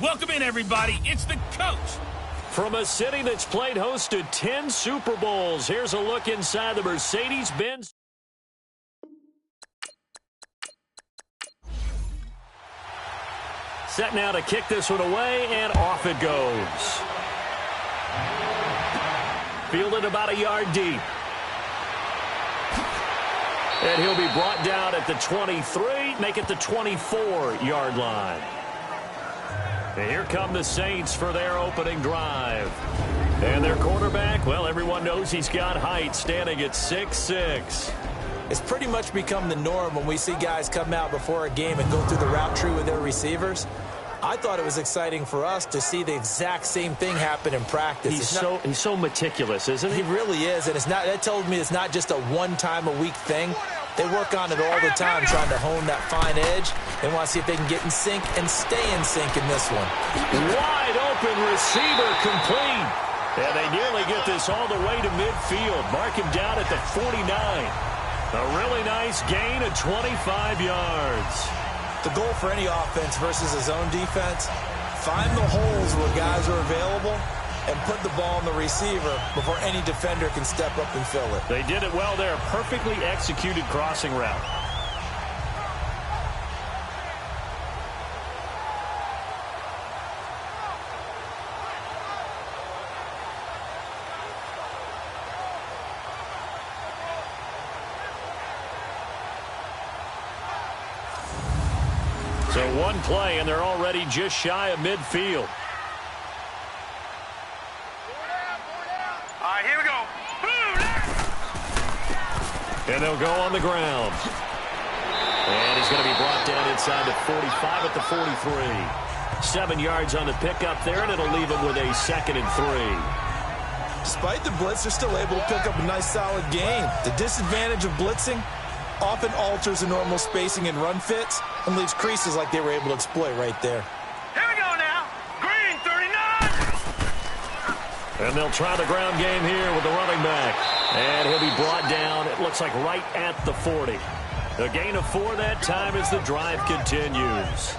Welcome in, everybody. It's the coach. From a city that's played host to 10 Super Bowls, here's a look inside the Mercedes-Benz. Set now to kick this one away, and off it goes. Fielded about a yard deep. And he'll be brought down at the 23, make it the 24-yard line. And here come the Saints for their opening drive. And their quarterback, well, everyone knows he's got height, standing at 6'6". It's pretty much become the norm when we see guys come out before a game and go through the route tree with their receivers. I thought it was exciting for us to see the exact same thing happen in practice. He's so meticulous, isn't he? He really is, and that tells me it's not just a one-time-a-week thing. They work on it all the time, trying to hone that fine edge. They want to see if they can get in sync and stay in sync in this one. Wide open receiver complete. And they nearly get this all the way to midfield. Mark him down at the 49. A really nice gain of 25 yards. The goal for any offense versus a zone defense, find the holes where guys are available and put the ball on the receiver before any defender can step up and fill it. They did it well there. Perfectly executed crossing route. So one play, and they're already just shy of midfield. All right, here we go. And they'll go on the ground. And he's going to be brought down inside the 45 at the 43. 7 yards on the pickup there, and it'll leave him with a 2nd and 3. Despite the blitz, they're still able to pick up a nice, solid gain. The disadvantage of blitzing often alters the normal spacing and run fits and leaves creases like they were able to exploit right there. Here we go now. Green 39. And they'll try the ground game here with the running back. And he'll be brought down, it looks like right at the 40. A gain of 4 that time as the drive continues.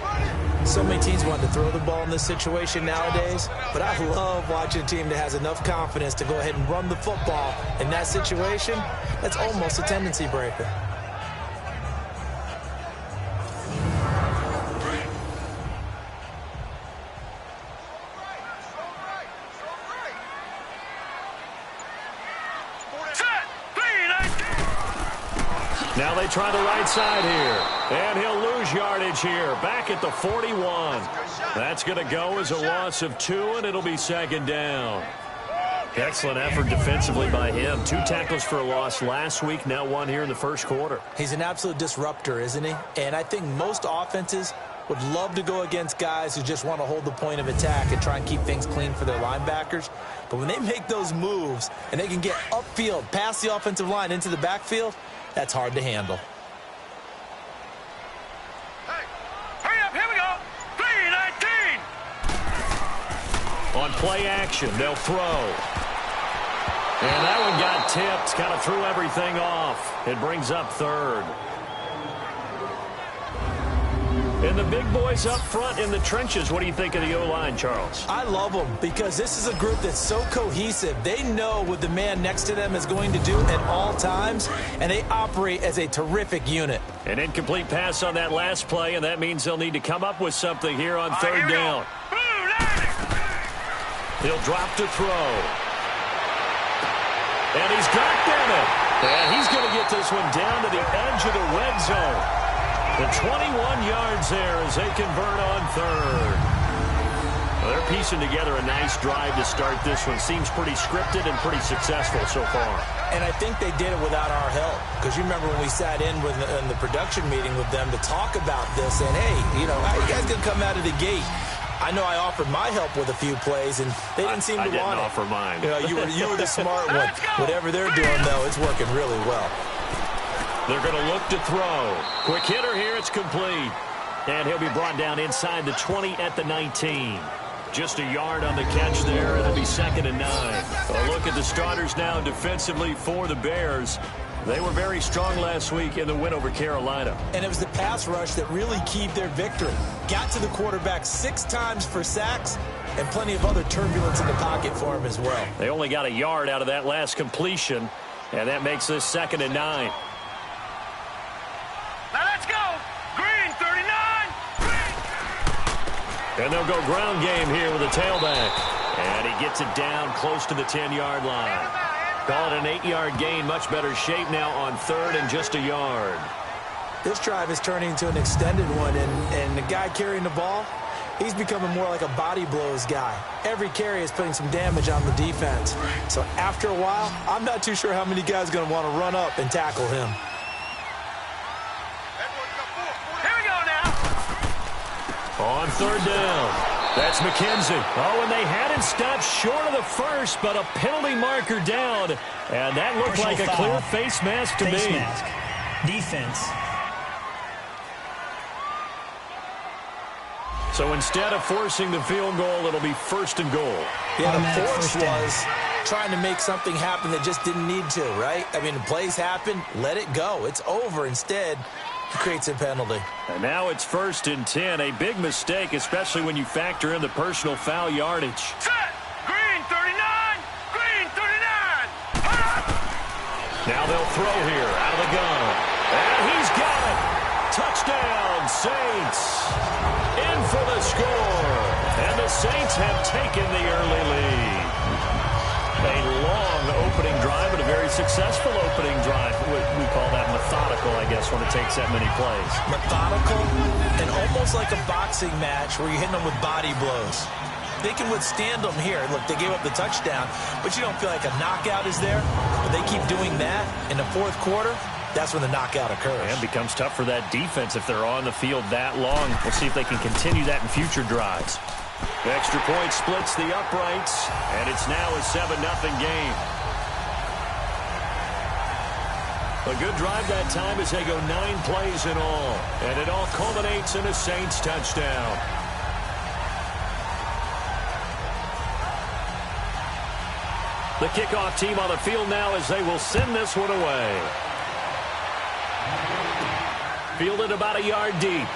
So many teams want to throw the ball in this situation nowadays, but I love watching a team that has enough confidence to go ahead and run the football in that situation. That's almost a tendency breaker. Now they try the right side here. And he'll lose yardage here. Back at the 41. That's going to go as a loss of 2, and it'll be 2nd down. Excellent effort defensively by him. 2 tackles for a loss last week, now 1 here in the first quarter. He's an absolute disruptor, isn't he? And I think most offenses would love to go against guys who just want to hold the point of attack and try and keep things clean for their linebackers. But when they make those moves and they can get upfield, past the offensive line into the backfield, that's hard to handle. Hey, hurry up, here we go. 3-19. On play action, they'll throw. And that one got tipped, kind of threw everything off. It brings up 3rd. And the big boys up front in the trenches. What do you think of the O-line, Charles? I love them because this is a group that's so cohesive. They know what the man next to them is going to do at all times, and they operate as a terrific unit. An incomplete pass on that last play, and that means they'll need to come up with something here on 3rd down. He'll drop to throw. And he's got Bennett. And he's going to get this one down to the edge of the red zone. The 21 yards there as they convert on 3rd. Well, they're piecing together a nice drive to start this one. Seems pretty scripted and pretty successful so far. And I think they did it without our help. Because you remember when we sat in the production meeting with them to talk about this, and hey, you know, how you guys going to come out of the gate? I know I offered my help with a few plays, and they didn't seem to want it. I didn't offer mine. You know, you were the smart one. Whatever they're doing, though, it's working really well. They're going to look to throw. Quick hitter here. It's complete. And he'll be brought down inside the 20 at the 19. Just a yard on the catch there. It'll be 2nd and 9. A look at the starters now defensively for the Bears. They were very strong last week in the win over Carolina. And it was the pass rush that really keyed their victory. Got to the quarterback 6 times for sacks and plenty of other turbulence in the pocket for him as well. They only got a yard out of that last completion, and that makes this 2nd and 9. Now let's go. Green, 39. Green. And they'll go ground game here with a tailback. And he gets it down close to the 10-yard line. Call it an 8-yard gain. Much better shape now on 3rd and just a yard. This drive is turning into an extended one, and the guy carrying the ball, he's becoming more like a body blows guy. Every carry is putting some damage on the defense. So after a while, I'm not too sure how many guys are going to want to run up and tackle him. Here we go now. On 3rd down. That's McKenzie. Oh, and they had it stopped short of the first, but a penalty marker down. And that looked like a clear face mask to me. Mask. Defense. So instead of forcing the field goal, it'll be 1st and goal. Yeah, the force was trying to make something happen that just didn't need to, right? I mean, the plays happen, let it go. It's over. Instead, he creates a penalty. And now it's 1st and 10. A big mistake, especially when you factor in the personal foul yardage. Set. Green, 39. Green, 39. Now they'll throw here out of the gun. And he's got it. Touchdown, Saints. In for the score. And the Saints have taken the early lead. A long opening drive and a very successful opening drive. We call that methodical, I guess, when it takes that many plays. Methodical and almost like a boxing match where you're hitting them with body blows. They can withstand them here. Look, they gave up the touchdown, but you don't feel like a knockout is there. But they keep doing that in the 4th quarter. That's when the knockout occurs. And it becomes tough for that defense if they're on the field that long. We'll see if they can continue that in future drives. The extra point splits the uprights, and it's now a 7-0 game. A good drive that time as they go 9 plays in all, and it all culminates in a Saints touchdown. The kickoff team on the field now as they will send this one away. Fielded about a yard deep.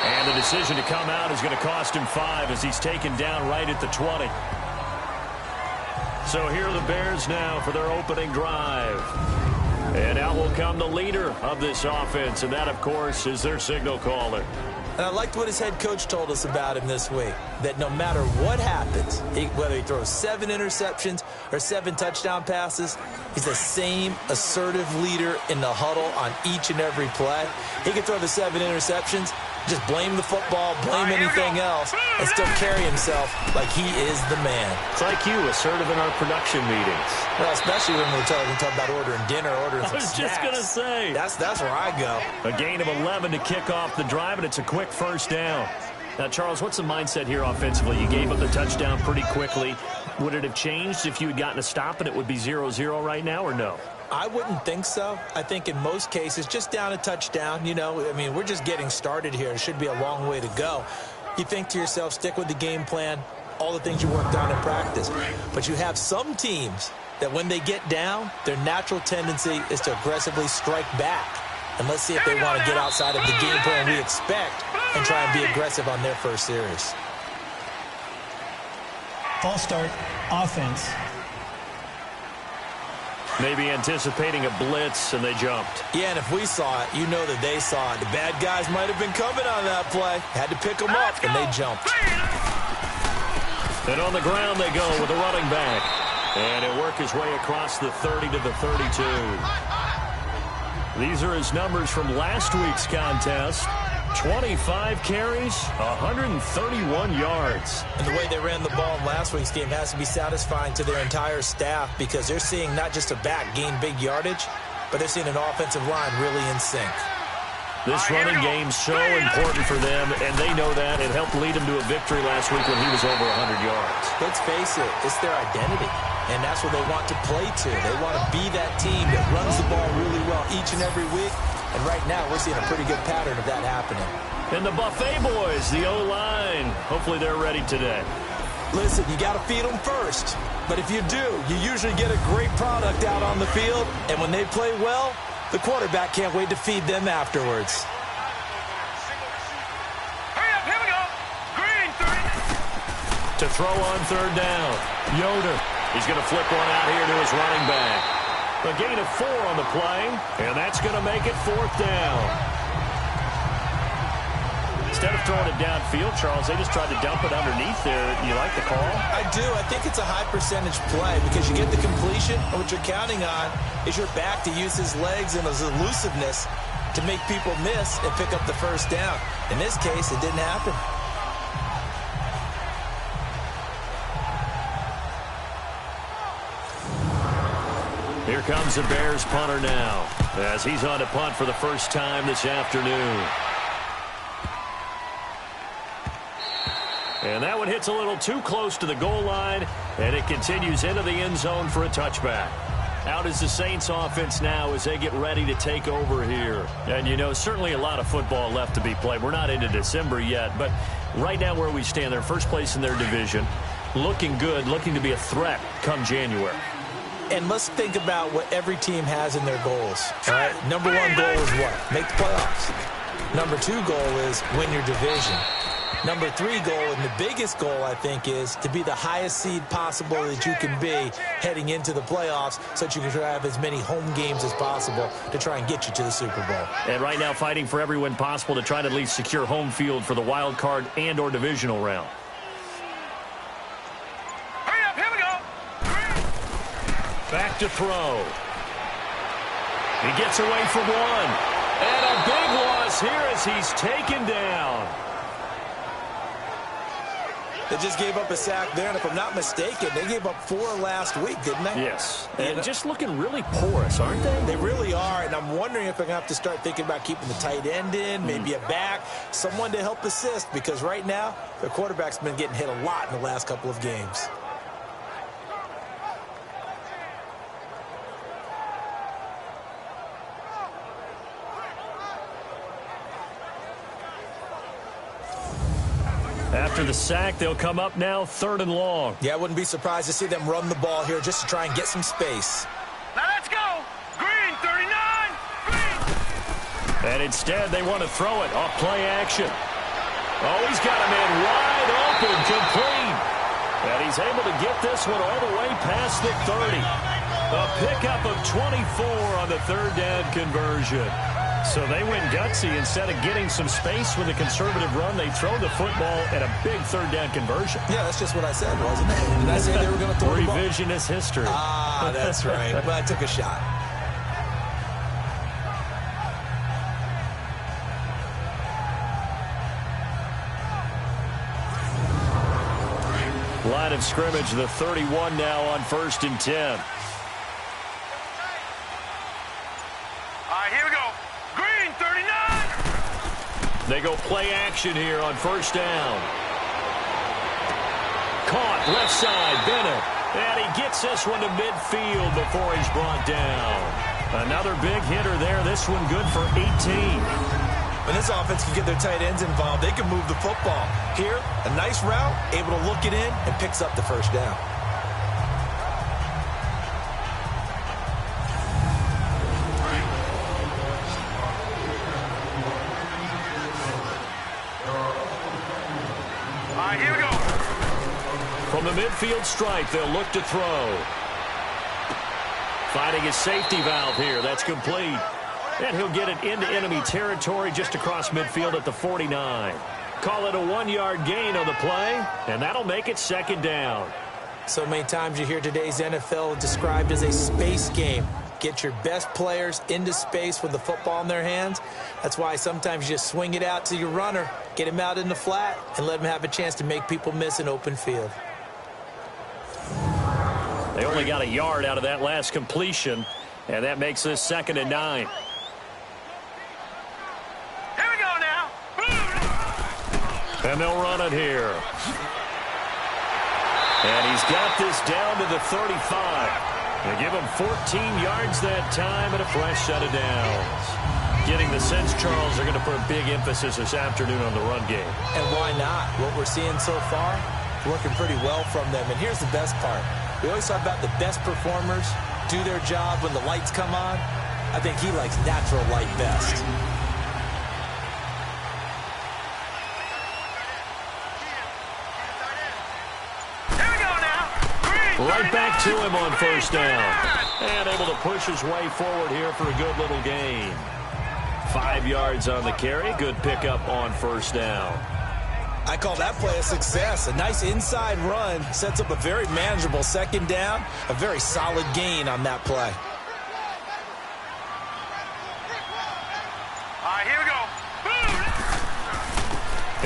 And the decision to come out is going to cost him 5 as he's taken down right at the 20. So here are the Bears now for their opening drive. And out will come the leader of this offense, and that, of course, is their signal caller. And I liked what his head coach told us about him this week, that no matter what happens, whether he throws 7 interceptions or 7 touchdown passes, he's the same assertive leader in the huddle on each and every play. He can throw the 7 interceptions, just blame the football, blame anything else, and still carry himself like he is the man. It's like you, assertive in our production meetings. Well, especially when we're talking about ordering dinner, ordering some snacks. I was just going to say. That's where I go. A gain of 11 to kick off the drive, and it's a quick 1st down. Now, Charles, what's the mindset here offensively? You gave up the touchdown pretty quickly. Would it have changed if you had gotten a stop and it would be 0-0 right now, or no? I wouldn't think so. I think in most cases, just down a touchdown, I mean, we're just getting started here. It should be a long way to go. You think to yourself, stick with the game plan, all the things you worked on in practice. But you have some teams that when they get down, their natural tendency is to aggressively strike back. And let's see if they want to get outside of the game plan we expect and try and be aggressive on their first series. False start, offense. Maybe anticipating a blitz, and they jumped. Yeah, and if we saw it, you know that they saw it. The bad guys might have been coming on that play. Had to pick them up, and they jumped. And on the ground they go with a running back. And it worked his way across the 30 to the 32. These are his numbers from last week's contest. 25 carries, 131 yards. And the way they ran the ball in last week's game has to be satisfying to their entire staff because they're seeing not just a back gain big yardage, but they're seeing an offensive line really in sync. This running game's so important for them, and they know that. It helped lead them to a victory last week when he was over 100 yards. Let's face it, it's their identity, and that's what they want to play to. They want to be that team that runs the ball really well each and every week. And right now, we're seeing a pretty good pattern of that happening. And the Buffet boys, the O-line, hopefully they're ready today. Listen, you got to feed them first. But if you do, you usually get a great product out on the field. And when they play well, the quarterback can't wait to feed them afterwards. Hurry up, here we go. Green, 30. To throw on third down. Yoder. He's going to flip one out here to his running back. A gain of 4 on the play, and that's going to make it 4th down. Instead of throwing it downfield, Charles, they just tried to dump it underneath there. You like the call? I do. I think it's a high percentage play because you get the completion, and what you're counting on is your back to use his legs and his elusiveness to make people miss and pick up the first down. In this case, it didn't happen. Here comes the Bears punter now as he's on to punt for the first time this afternoon. And that one hits a little too close to the goal line, and it continues into the end zone for a touchback. Out is the Saints offense now as they get ready to take over here. And, you know, certainly a lot of football left to be played. We're not into December yet, but right now where we stand, they're first place in their division, looking good, looking to be a threat come January. And let's think about what every team has in their goals. All right? Number 1 goal is what? Make the playoffs. Number 2 goal is win your division. Number 3 goal, and the biggest goal, I think, is to be the highest seed possible that you can be heading into the playoffs so that you can have as many home games as possible to try and get you to the Super Bowl. And right now fighting for every win possible to try to at least secure home field for the wild card and or divisional round. Hurry up, here we go. Back to throw. He gets away from one. And a big loss here as he's taken down. They just gave up a sack there, and if I'm not mistaken, they gave up 4 last week, didn't they? Yes. And just looking really porous, aren't they? They really are, and I'm wondering if they're going to have to start thinking about keeping the tight end in, maybe a back, someone to help assist, because right now, their quarterback's been getting hit a lot in the last couple of games. After the sack, they'll come up now 3rd and long. Yeah, I wouldn't be surprised to see them run the ball here just to try and get some space. Now let's go. Green, 39. Green. And instead, they want to throw it off play action. Oh, he's got a man wide open, complete. And he's able to get this one all the way past the 30. A pickup of 24 on the 3rd down conversion. So they went gutsy. Instead of getting some space with a conservative run, they throw the football at a big 3rd down conversion. Yeah, that's just what I said, wasn't it? Did I say they were going to throw the ball? Revisionist history. Ah, that's right. But I took a shot. Line of scrimmage, the 31 now on 1st and 10. All right, here we go. Green, 39. They go play action here on 1st down. Caught left side, Bennett. And he gets this one to midfield before he's brought down. Another big hitter there. This one good for 18. When this offense can get their tight ends involved, they can move the football. Here, a nice route, able to look it in, and picks up the 1st down. All right, here we go. From the midfield stripe, they'll look to throw. Finding his safety valve here. That's complete. And he'll get it into enemy territory just across midfield at the 49. Call it a 1-yard gain on the play, and that'll make it 2nd down. So many times you hear today's NFL described as a space game. Get your best players into space with the football in their hands. That's why sometimes you just swing it out to your runner, get him out in the flat, and let him have a chance to make people miss an open field. They only got a yard out of that last completion, and that makes this 2nd and 9. Here we go now. And they'll run it here. And he's got this down to the 35. They give him 14 yards that time and a fresh set of downs. Getting the sense, Charles, they're going to put a big emphasis this afternoon on the run game. And why not? What we're seeing so far, working pretty well from them. And here's the best part. We always talk about the best performers do their job when the lights come on. I think he likes natural light best. Here we go now. Green, Right back to him on first down. 39. And able to push his way forward here for a good little gain. 5 yards on the carry. Good pickup on first down. I call that play a success. A nice inside run sets up a very manageable second down. A very solid gain on that play. All right, here we go. Boom.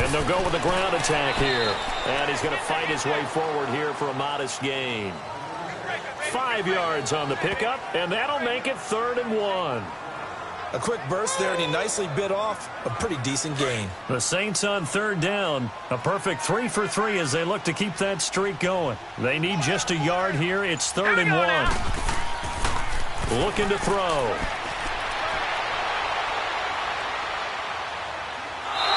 And they'll go with the ground attack here. And he's going to fight his way forward here for a modest gain. 5 yards on the pickup, and that'll make it 3rd and 1. A quick burst there, and he nicely bit off a pretty decent gain. The Saints on 3rd down. A perfect 3 for 3 as they look to keep that streak going. They need just a yard here. It's 3rd and 1. Looking to throw.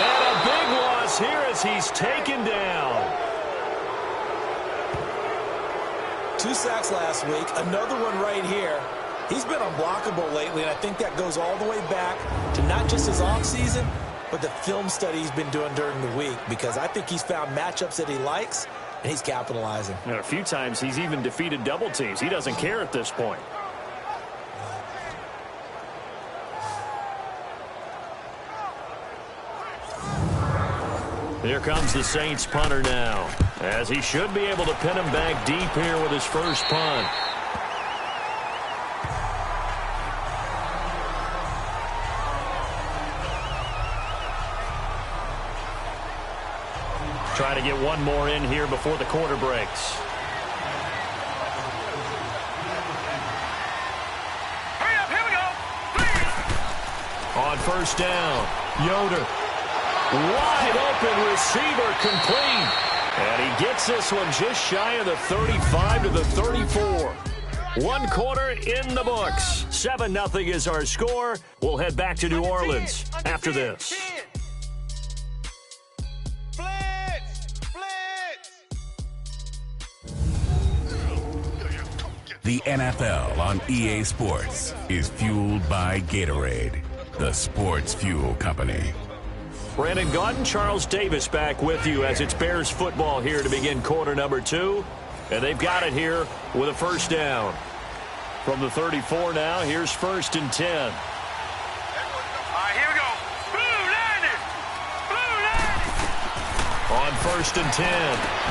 And a big loss here as he's taken down. 2 sacks last week, another one right here. He's been unblockable lately, and I think that goes all the way back to not just his offseason, but the film study he's been doing during the week, because I think he's found matchups that he likes, and he's capitalizing. And a few times he's even defeated double teams. He doesn't care at this point. Here comes the Saints punter now, as he should be able to pin him back deep here with his first punt. Try to get one more in here before the quarter breaks. Hurry up, here we go. On first down, Yoder. Wide open receiver complete. And he gets this one just shy of the 35 to the 34. 1 quarter in the books. 7-0 is our score. We'll head back to New Orleans after this. The NFL on EA Sports is fueled by Gatorade, the sports fuel company. Brandon Gaudin, Charles Davis back with you as it's Bears football here to begin quarter number 2. And they've got it here with a first down. From the 34 now, here's 1st and 10. All right, here we go. Blue landed. Blue landed. On 1st and 10,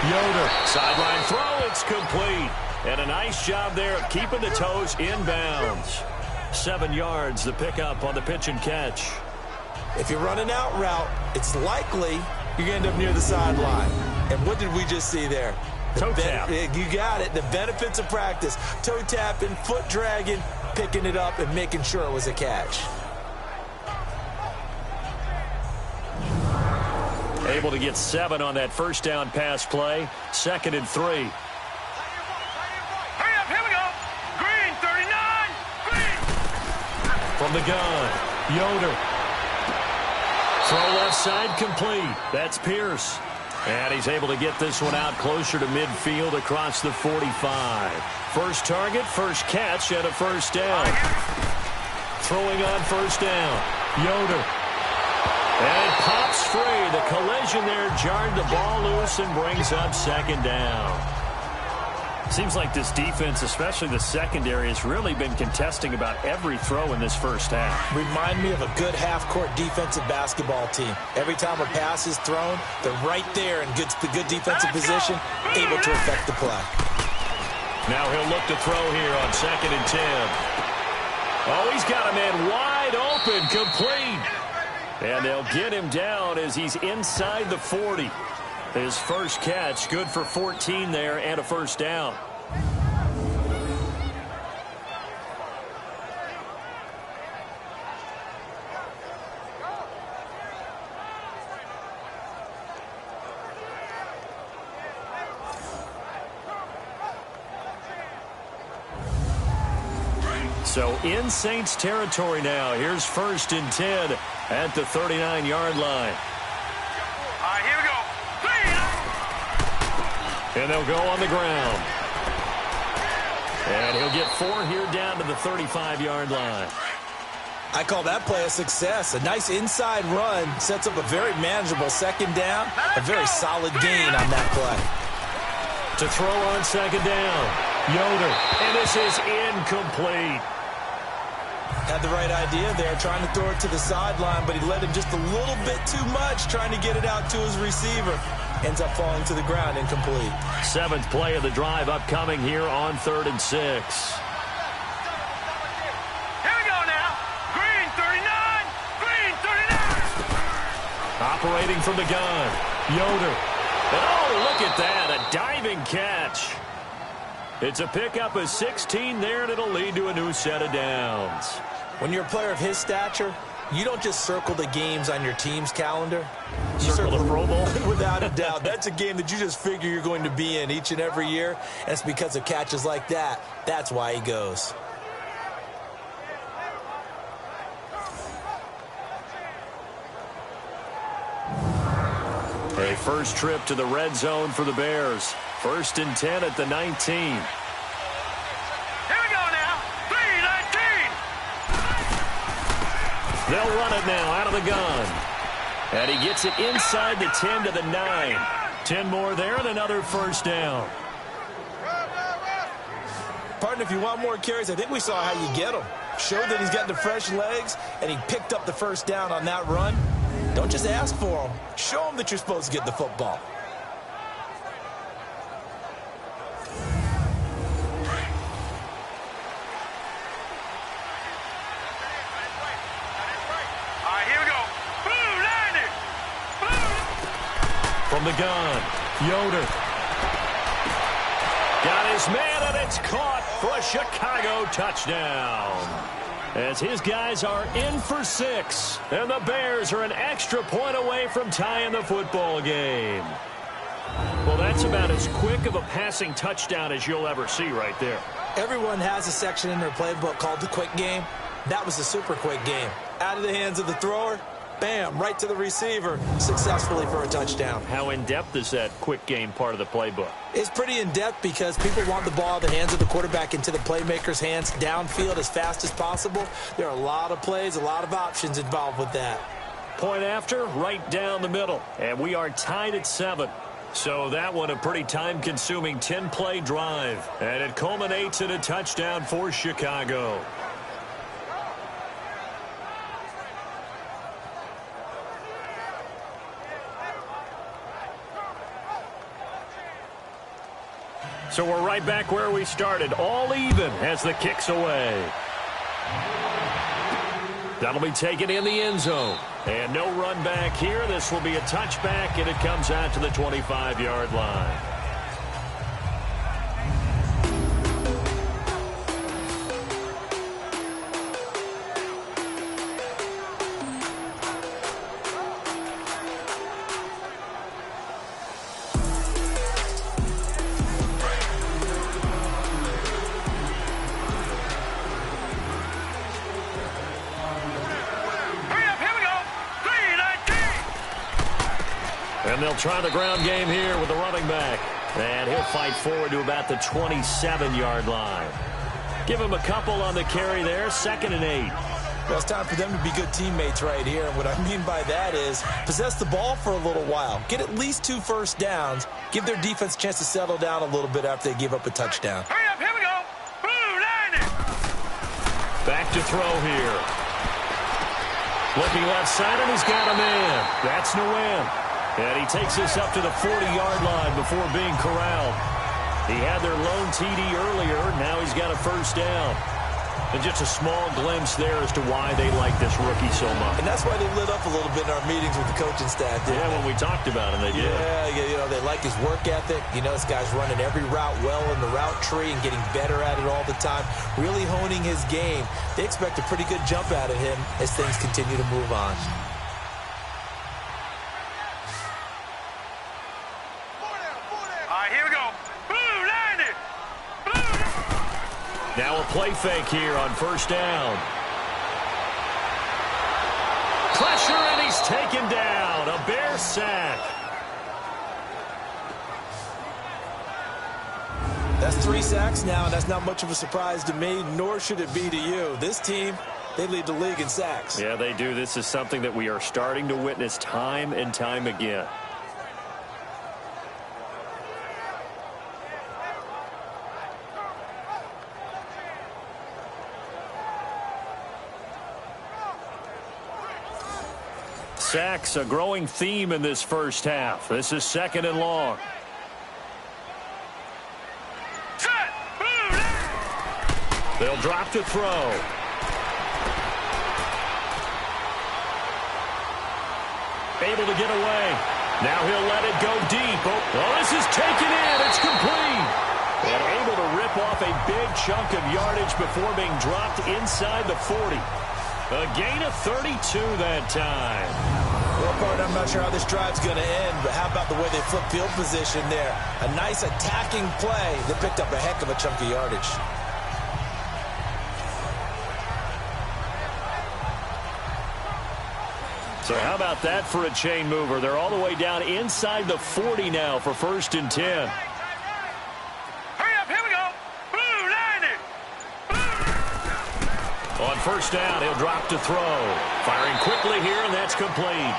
Yoder. Sideline throw, it's complete. And a nice job there of keeping the toes in bounds. 7 yards, the pickup on the pitch and catch. If you run an out route, it's likely you're going to end up near the sideline. And what did we just see there? Toe tap. You got it. The benefits of practice. Toe tapping, foot dragging, picking it up, and making sure it was a catch. Able to get 7 on that first down pass play. 2nd and 3. Hurry up, here we go. Green, 39. Green. From the gun, Yoder. Throw left side complete. That's Pierce. And he's able to get this one out closer to midfield across the 45. First target, first catch, and a first down. Throwing on first down, Yoder. And it pops free. The collision there jarred the ball loose and brings up 2nd down. Seems like this defense, especially the secondary, has really been contesting about every throw in this first half. Remind me of a good half-court defensive basketball team. Every time a pass is thrown, they're right there in good defensive position, able to affect the play. Now he'll look to throw here on 2nd and 10. Oh, he's got a man wide open, complete. And they'll get him down as he's inside the 40. His first catch, good for 14 there and a first down. So in Saints territory now. Here's 1st and 10 at the 39-yard line. All right, here we go. And they'll go on the ground. And he'll get 4 here down to the 35-yard line. I call that play a success. A nice inside run sets up a very manageable second down. A very solid gain on that play. To throw on second down, Yoder. And this is incomplete. Had the right idea there, trying to throw it to the sideline, but he led him just a little bit too much, trying to get it out to his receiver. Ends up falling to the ground, incomplete. 7th play of the drive upcoming here on 3rd and 6. Here we go now. Green 39. Green 39. Operating from the gun, Yoder. And oh, look at that, a diving catch. It's a pickup of 16 there, and it'll lead to a new set of downs. When you're a player of his stature, you don't just circle the games on your team's calendar. You Circle the Pro Bowl? Without a doubt. That's a game that you just figure you're going to be in each and every year. And it's because of catches like that. That's why he goes. A first trip to the red zone for the Bears. 1st and 10 at the 19. Here we go now. 3-19. They'll run it now out of the gun. And he gets it inside the 10 to the 9. 10 more there and another first down. Partner, if you want more carries, I think we saw how you get them. Showed that he's got the fresh legs, and he picked up the first down on that run. Don't just ask for them. Show them that you're supposed to get the football. All right, here we go. Blue, landed. Blue. From the gun, Yoder. Got his man, and it's caught for a Chicago touchdown. As his guys are in for 6, and the Bears are an extra point away from tying the football game. Well, that's about as quick of a passing touchdown as you'll ever see right there. Everyone has a section in their playbook called the quick game. That was a super quick game. Out of the hands of the thrower, bam, right to the receiver, successfully for a touchdown. How in-depth is that quick game part of the playbook? It's pretty in-depth because people want the ball in the hands of the quarterback into the playmaker's hands downfield as fast as possible. There are a lot of plays, a lot of options involved with that. Point after, right down the middle. And we are tied at 7. So that one a pretty time-consuming 10-play drive. And it culminates in a touchdown for Chicago. So we're right back where we started, all even as the kick's away. That'll be taken in the end zone. And no run back here. This will be a touchback, and it comes out to the 25-yard line. And they'll try the ground game here with the running back. And he'll fight forward to about the 27-yard line. Give him a couple on the carry there. 2nd and 8. Well, it's time for them to be good teammates right here. And what I mean by that is possess the ball for a little while. Get at least 2 first downs. Give their defense a chance to settle down a little bit after they give up a touchdown. Hurry up, here we go. Blue, landed. Back to throw here. Looking left side, and he's got a man. That's Nguyen. And he takes this up to the 40-yard line before being corralled. He had their lone TD earlier. Now he's got a first down. And just a small glimpse there as to why they like this rookie so much. And that's why they lit up a little bit in our meetings with the coaching staff. Yeah, when we talked about him, they did. Yeah, you know, they like his work ethic. You know, this guy's running every route well in the route tree and getting better at it all the time, really honing his game. They expect a pretty good jump out of him as things continue to move on. Here we go. Blue, landed. Blue. Now a play fake here on first down. Pressure, and he's taken down. A Bear sack. That's 3 sacks now, and that's not much of a surprise to me, nor should it be to you. This team, they lead the league in sacks. Yeah, they do. This is something that we are starting to witness time and time again. Sacks, a growing theme in this first half. This is 2nd and long. They'll drop to throw. Able to get away. Now he'll let it go deep. Oh, this is taken in. It's complete. And able to rip off a big chunk of yardage before being dropped inside the 40. A gain of 32 that time. Well, partner, I'm not sure how this drive's going to end, but how about the way they flip field position there? A nice attacking play. They picked up a heck of a chunk of yardage. So how about that for a chain mover? They're all the way down inside the 40 now for 1st and 10. Hurry up, here we go. Blue, line it. On 1st down, he'll drop to throw. Firing quickly here, and that's complete.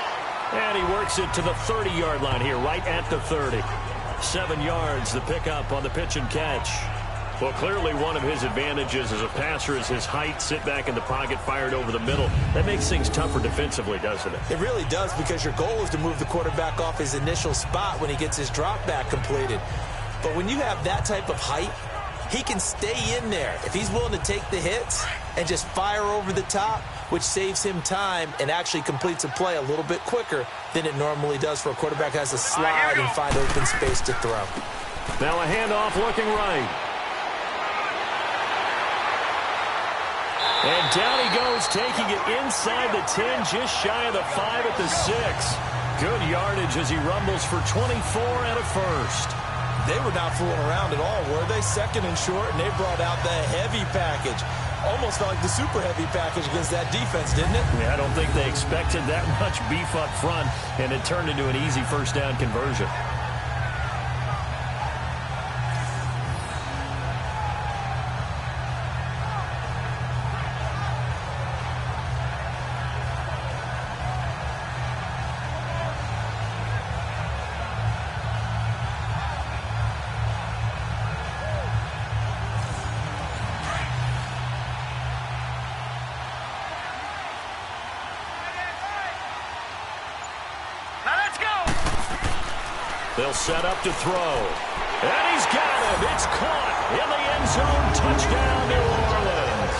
And he works it to the 30-yard line here, right at the 30. 7 yards, the pickup on the pitch and catch. Well, clearly one of his advantages as a passer is his height. Sit back in the pocket, fired over the middle. That makes things tougher defensively, doesn't it? It really does, because your goal is to move the quarterback off his initial spot when he gets his drop back completed. But when you have that type of height, he can stay in there. If he's willing to take the hits and just fire over the top, which saves him time and actually completes a play a little bit quicker than it normally does for a quarterback who has to slide and find open space to throw. Now a handoff looking right. And down he goes, taking it inside the 10, just shy of the 5 at the 6. Good yardage as he rumbles for 24 and a first. They were not fooling around at all, were they? 2nd and short, and they brought out the heavy package. Almost felt like the super heavy package against that defense, didn't it? Yeah, I don't think they expected that much beef up front, and it turned into an easy 1st down conversion. They'll set up to throw. And he's got him. It's caught in the end zone. Touchdown, New Orleans.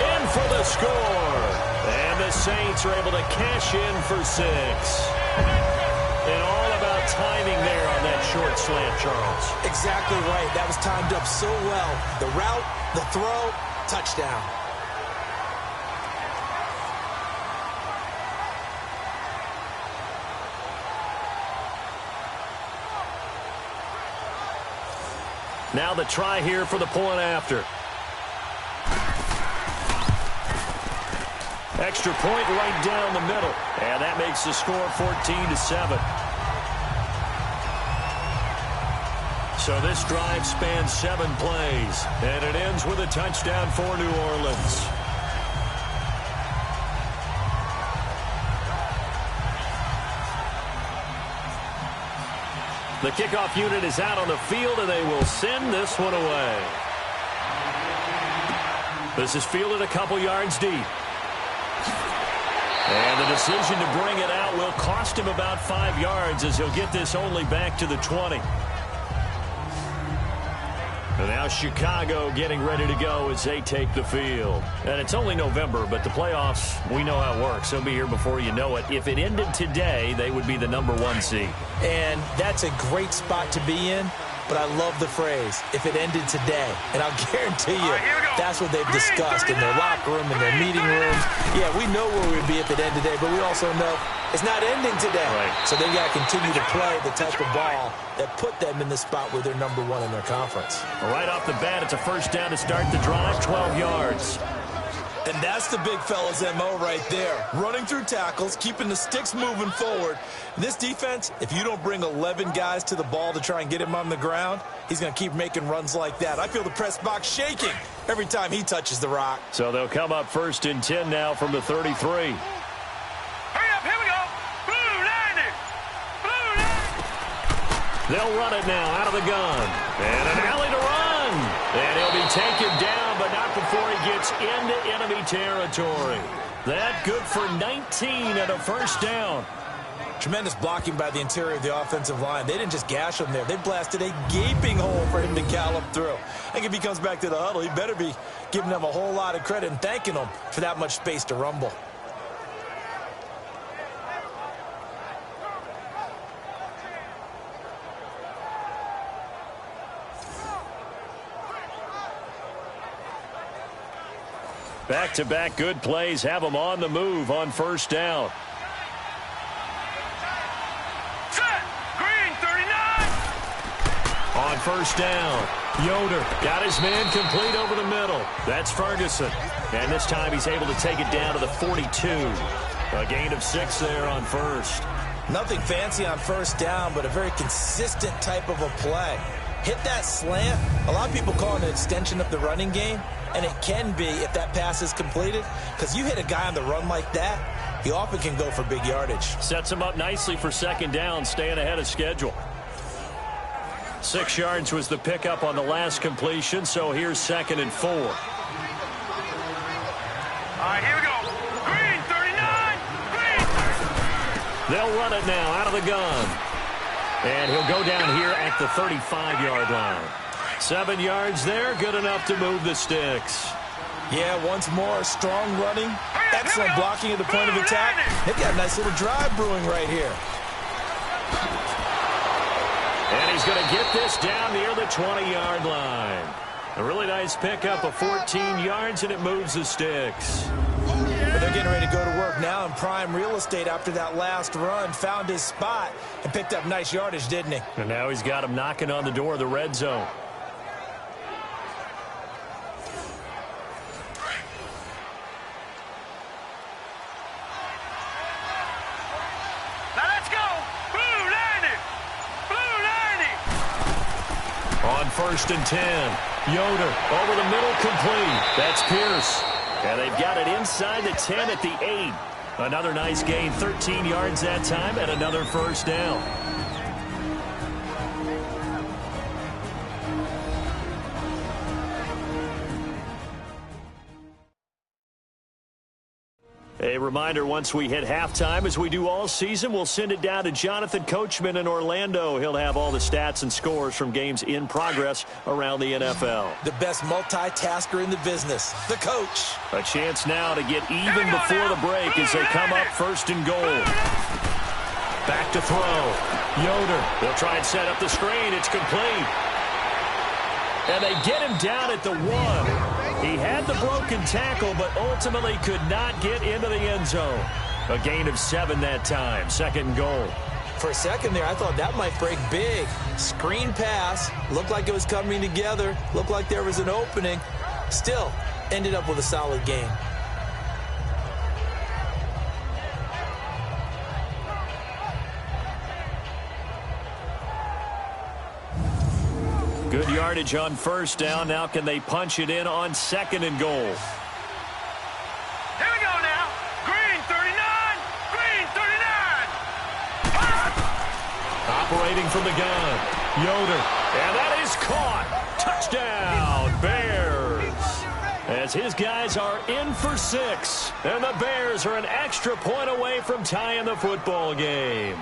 In for the score. And the Saints are able to cash in for 6. And all about timing there on that short slant, Charles. Exactly right. That was timed up so well. The route, the throw, touchdown. Now the try here for the point after. Extra point right down the middle. And that makes the score 14-7. So this drive spans 7 plays. And it ends with a touchdown for New Orleans. The kickoff unit is out on the field, and they will send this one away. This is fielded a couple yards deep. And the decision to bring it out will cost him about 5 yards, as he'll get this only back to the 20. And now Chicago getting ready to go as they take the field. And it's only November, but the playoffs, we know how it works. They'll be here before you know it. If it ended today, they would be the #1 seed. And that's a great spot to be in, but I love the phrase, if it ended today. And I'll guarantee you, that's what they've discussed in their locker room, in their meeting rooms. Yeah, we know where we'd be if it ended today, but we also know it's not ending today. Right. So they've got to continue to play the type of ball that put them in the spot where they're #1 in their conference. Right off the bat, it's a 1st down to start the drive, 12 yards. And that's the big fella's MO right there. Running through tackles, keeping the sticks moving forward. This defense, if you don't bring 11 guys to the ball to try and get him on the ground, he's going to keep making runs like that. I feel the press box shaking every time he touches the rock. So they'll come up 1st and 10 now from the 33. Hurry up, here we go. Blue 90. Blue 90. They'll run it now out of the gun. And an alley to run. And he'll be taken down, but not before he gets into enemy territory. That good for 19 and a 1st down. Tremendous blocking by the interior of the offensive line. They didn't just gash him there. They blasted a gaping hole for him to gallop through. I think if he comes back to the huddle, he better be giving them a whole lot of credit and thanking them for that much space to rumble. Back-to-back good plays have them on the move on 1st down. Set. Green 39. On 1st down, Yoder got his man complete over the middle. That's Ferguson. And this time he's able to take it down to the 42. A gain of 6 there on 1st. Nothing fancy on 1st down, but a very consistent type of a play. Hit that slant. A lot of people call it an extension of the running game, and it can be if that pass is completed, because you hit a guy on the run like that, he often can go for big yardage. Sets him up nicely for 2nd down, staying ahead of schedule. 6 yards was the pickup on the last completion, so here's 2nd and 4. All right, here we go. Green 39. Green. They'll run it now out of the gun. And he'll go down here at the 35-yard line. 7 yards there, good enough to move the sticks. Yeah, once more, strong running, excellent blocking at the point of attack. They've got a nice little drive brewing right here. And he's going to get this down near the 20-yard line. A really nice pickup of 14 yards, and it moves the sticks. But they're getting ready to go to work now in prime real estate after that last run. Found his spot and picked up nice yardage, didn't he? And now he's got him knocking on the door of the red zone. Now let's go. Blue 90. Blue 90. On 1st and 10, Yoder over the middle, complete. That's Pierce. And they've got it inside the 10 at the 8. Another nice gain, 13 yards that time, and another 1st down. A reminder, once we hit halftime, as we do all season, we'll send it down to Jonathan Coachman in Orlando. He'll have all the stats and scores from games in progress around the NFL. The best multitasker in the business, the coach. A chance now to get even before the break as they come up 1st and goal. Back to throw. Yoder. They'll try and set up the screen. It's complete. And they get him down at the 1. He had the broken tackle, but ultimately could not get into the end zone. A gain of 7 that time. 2nd and goal. For a second there, I thought that might break big. Screen pass. Looked like it was coming together. Looked like there was an opening. Still, ended up with a solid game. Good yardage on 1st down. Now can they punch it in on 2nd and goal? Here we go now. Green 39. Green 39. Operating from the gun. Yoder. And that is caught. Touchdown, Bears. As his guys are in for 6. And the Bears are an extra point away from tying the football game.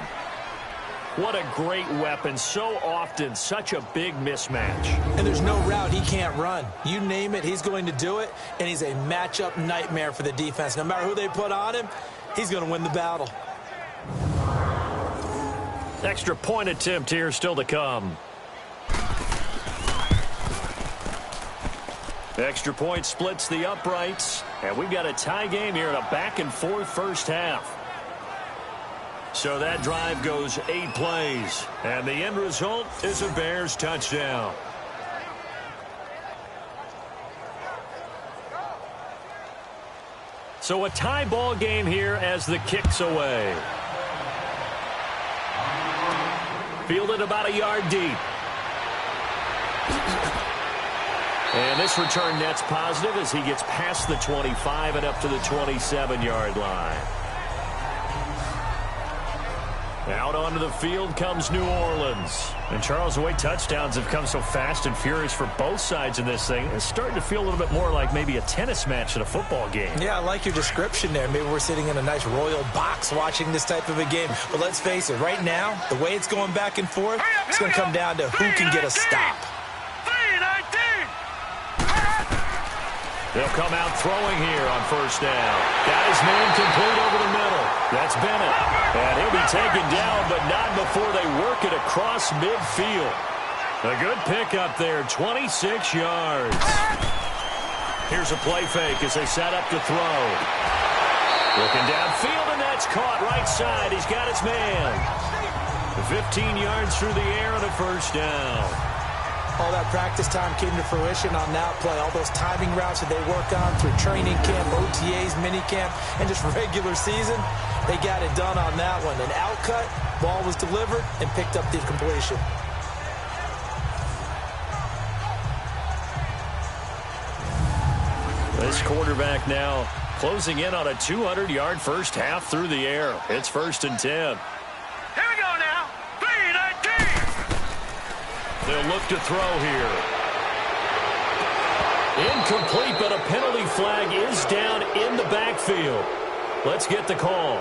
What a great weapon. So often, such a big mismatch. And there's no route he can't run. You name it, he's going to do it. And he's a matchup nightmare for the defense. No matter who they put on him, he's going to win the battle. Extra point attempt here still to come. Extra point splits the uprights. And we've got a tie game here in a back-and-forth 1st half. So that drive goes 8 plays. And the end result is a Bears touchdown. So a tie ball game here as the kick's away. Fielded about a yard deep. And this return net's positive as he gets past the 25 and up to the 27-yard line. Out onto the field comes New Orleans. And Charles, the way touchdowns have come so fast and furious for both sides in this thing, it's starting to feel a little bit more like maybe a tennis match in a football game. Yeah, I like your description there. Maybe we're sitting in a nice royal box watching this type of a game. But let's face it, right now, the way it's going back and forth, it's going to come down to who can get a stop. They'll come out throwing here on first down. Got his man complete over the middle. That's Bennett. And he'll be taken down, but not before they work it across midfield. A good pickup there, 26 yards. Here's a play fake as they set up to throw. Looking downfield, and that's caught right side. He's got his man. 15 yards through the air and a first down. All that practice time came to fruition on that play. All those timing routes that they work on through training camp, OTAs, minicamp, and just regular season, they got it done on that one. An outcut, ball was delivered, and picked up the completion. This quarterback now closing in on a 200-yard first half through the air. It's 1st and 10. Here we go now. 3-19. They'll look to throw here. Incomplete, but a penalty flag is down in the backfield. Let's get the call.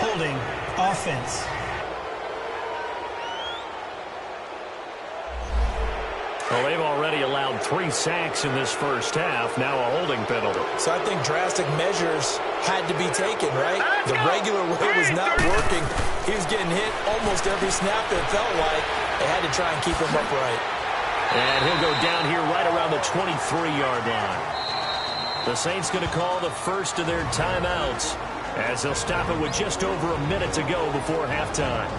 Holding. Offense. Well, they've already allowed 3 sacks in this first half. Now a holding penalty. So I think drastic measures had to be taken, right? The regular way was not working. He was getting hit almost every snap, it felt like. They had to try and keep him upright. And he'll go down here right around the 23-yard line. The Saints going to call the first of their timeouts as they'll stop it with just over a minute to go before halftime.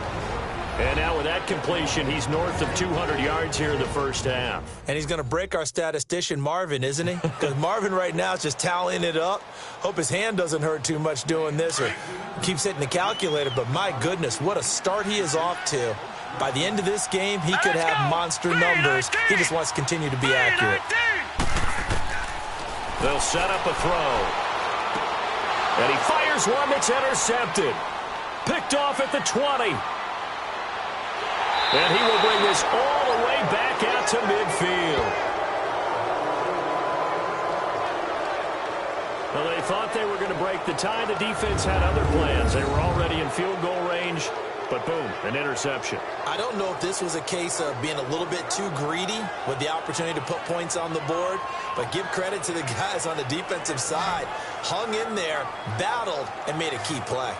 And now with that completion, he's north of 200 yards here in the first half. And he's going to break our statistician, Marvin, isn't he? Because Marvin right now is just tallying it up. Hope his hand doesn't hurt too much doing this or keeps hitting the calculator. But my goodness, what a start he is off to. By the end of this game, he could have monster numbers. He just wants to continue to be accurate. They'll set up a throw. And he fires one that's intercepted. Picked off at the 20. And he will bring this all the way back out to midfield. Well, they thought they were going to break the tie. The defense had other plans. They were already in field goal range. But boom, an interception. I don't know if this was a case of being a little bit too greedy with the opportunity to put points on the board, but give credit to the guys on the defensive side. Hung in there, battled, and made a key play.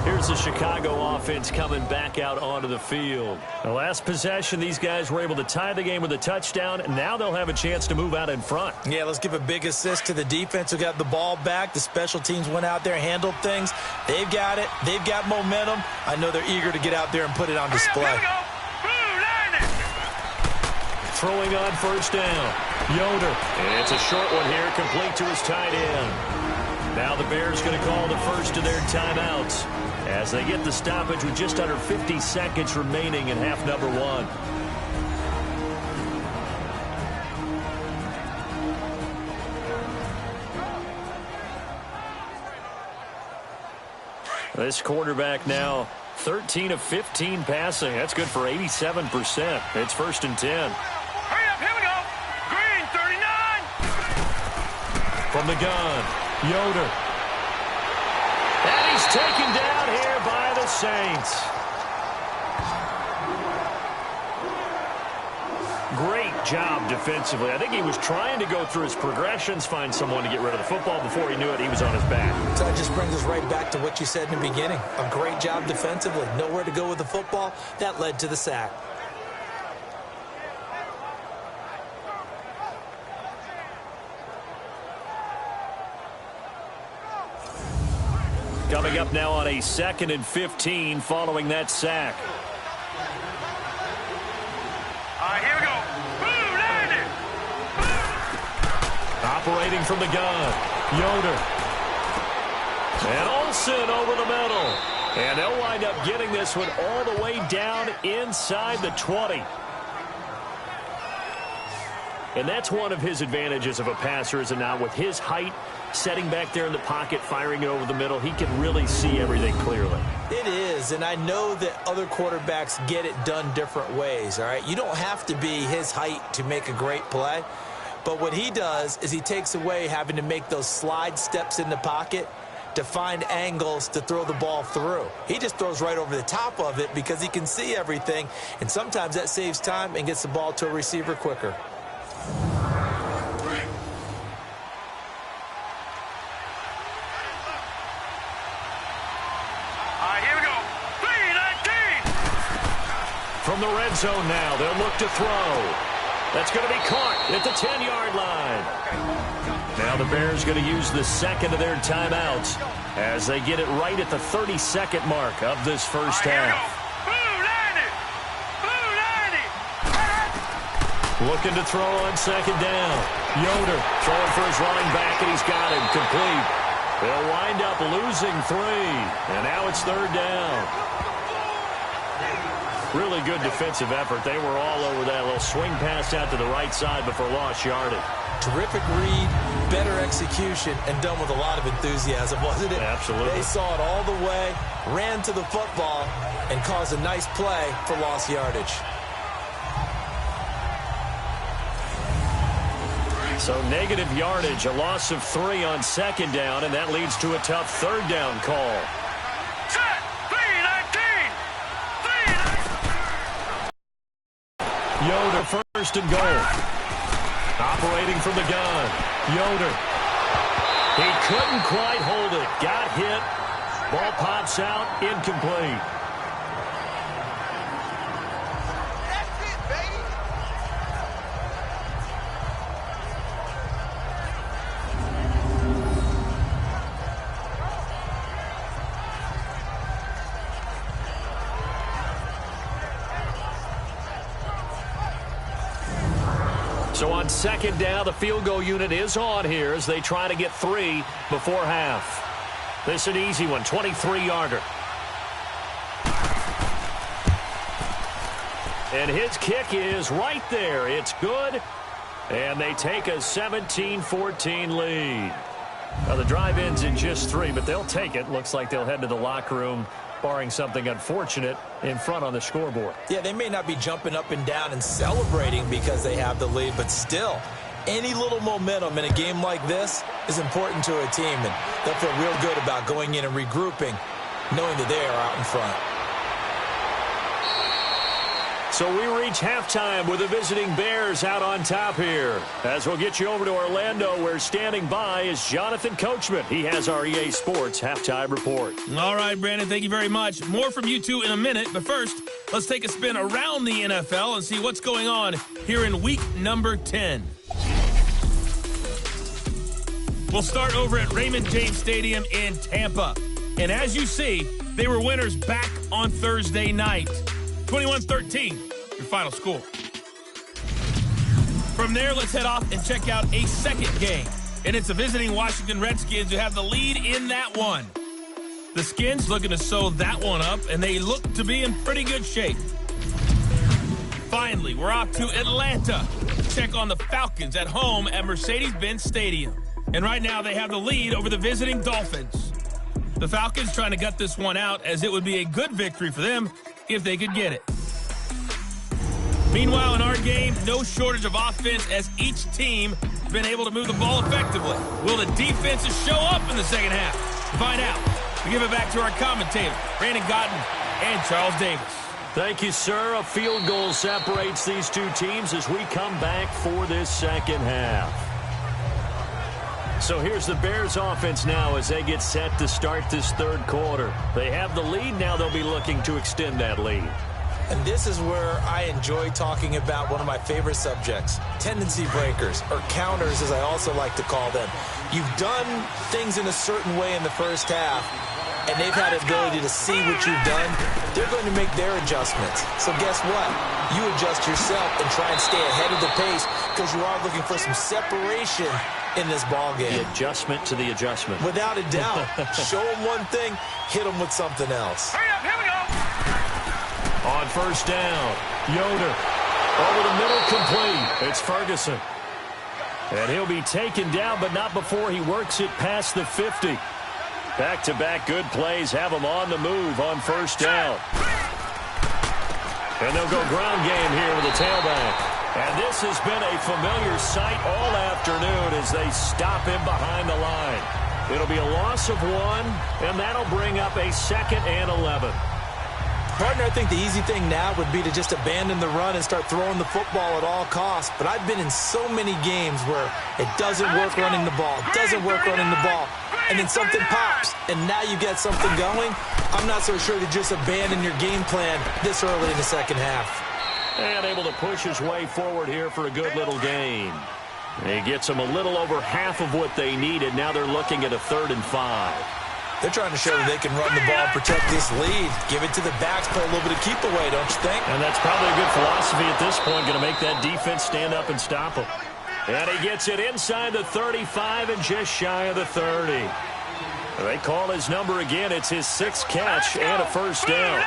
Here's the Chicago offense coming back out onto the field. The last possession, these guys were able to tie the game with a touchdown, and now they'll have a chance to move out in front. Yeah, let's give a big assist to the defense who got the ball back. The special teams went out there, handled things. They've got it. They've got momentum. I know they're eager to get out there and put it on display. Throwing on first down. Yoder. And it's a short one here, complete to his tight end. Now the Bears going to call the first of their timeouts as they get the stoppage with just under 50 seconds remaining in half number 1. This quarterback now 13 of 15 passing. That's good for 87%. It's 1st and 10. Hurry up, here we go. Green, 39. From the gun, Yoder. And he's taken down here by the Saints. Great job defensively. I think he was trying to go through his progressions, find someone to get rid of the football. Before he knew it, he was on his back. So that just brings us right back to what you said in the beginning. A great job defensively. Nowhere to go with the football. That led to the sack. Coming up now on a 2nd and 15 following that sack. All right, here we go. Operating from the gun, Yoder. And Olsen over the middle. And they'll wind up getting this one all the way down inside the 20. And that's one of his advantages of a passer, is it not? With his height, setting back there in the pocket, firing it over the middle, he can really see everything clearly. It is, and I know that other quarterbacks get it done different ways, all right? You don't have to be his height to make a great play, but what he does is he takes away having to make those slide steps in the pocket to find angles to throw the ball through. He just throws right over the top of it because he can see everything, and sometimes that saves time and gets the ball to a receiver quicker. From the red zone now, they'll look to throw. That's going to be caught at the 10-yard line. Now the Bears going to use the second of their timeouts as they get it right at the 32nd mark of this first half. Looking to throw on second down. Yoder throwing for his running back, and he's got him complete. They'll wind up losing 3, and now it's third down. Really good defensive effort. They were all over that little swing pass out to the right side before lost yardage. Terrific read, better execution, and done with a lot of enthusiasm, wasn't it? Absolutely. They saw it all the way, ran to the football, and caused a nice play for lost yardage. So negative yardage, a loss of 3 on second down, and that leads to a tough third down call. Yoder first and goal. Operating from the gun. Yoder. He couldn't quite hold it. Got hit. Ball pops out. Incomplete. So on second down, the field goal unit is on here as they try to get 3 before half. This is an easy one, 23-yarder. And his kick is right there. It's good. And they take a 17-14 lead. Now the drive ends in just 3, but they'll take it. Looks like they'll head to the locker room, barring something unfortunate, in front on the scoreboard. Yeah, they may not be jumping up and down and celebrating because they have the lead, but still, any little momentum in a game like this is important to a team, and they'll feel real good about going in and regrouping, knowing that they are out in front. So we reach halftime with the visiting Bears out on top here. As we'll get you over to Orlando, where standing by is Jonathan Coachman. He has our EA Sports halftime report. All right, Brandon, thank you very much. More from you two in a minute, but first, let's take a spin around the NFL and see what's going on here in week number 10. We'll start over at Raymond James Stadium in Tampa. And as you see, they were winners back on Thursday night. 21-13, your final score. From there, let's head off and check out a second game. And it's the visiting Washington Redskins who have the lead in that one. The Skins looking to sew that one up, and they look to be in pretty good shape. Finally, we're off to Atlanta to check on the Falcons at home at Mercedes-Benz Stadium. And right now, they have the lead over the visiting Dolphins. The Falcons trying to gut this one out, as it would be a good victory for them if they could get it. Meanwhile, in our game, no shortage of offense as each team has been able to move the ball effectively. Will the defenses show up in the second half? To find out, we give it back to our commentators, Brandon Godden and Charles Davis. Thank you, sir. A field goal separates these two teams as we come back for this second half. So here's the Bears offense now as they get set to start this third quarter. They have the lead. Now they'll be looking to extend that lead. And this is where I enjoy talking about one of my favorite subjects, tendency breakers, or counters as I also like to call them. You've done things in a certain way in the first half, and they've had the ability to see what you've done. They're going to make their adjustments. So guess what? You adjust yourself and try and stay ahead of the pace because you are looking for some separation in this ball game. The adjustment to the adjustment. Without a doubt. Show them one thing, hit them with something else. Hurry up, here we go. On first down, Yoder. Over the middle, complete. It's Ferguson. And he'll be taken down, but not before he works it past the 50. Back-to-back good plays have him on the move on first down. And they'll go ground game here with the tailback. And this has been a familiar sight all afternoon as they stop him behind the line. It'll be a loss of 1, and that'll bring up a 2nd and 11. Partner, I think the easy thing now would be to just abandon the run and start throwing the football at all costs. But I've been in so many games where it doesn't work running the ball, and then something pops, and now you get something going. I'm not so sure to just abandon your game plan this early in the second half. And able to push his way forward here for a good little gain. He gets them a little over half of what they needed. Now they're looking at a 3rd and 5. They're trying to show that they can run the ball and protect this lead. Give it to the backs, play a little bit of keep away, don't you think? And that's probably a good philosophy at this point, going to make that defense stand up and stop him. And he gets it inside the 35 and just shy of the 30. They call his number again. It's his 6th catch and a first down.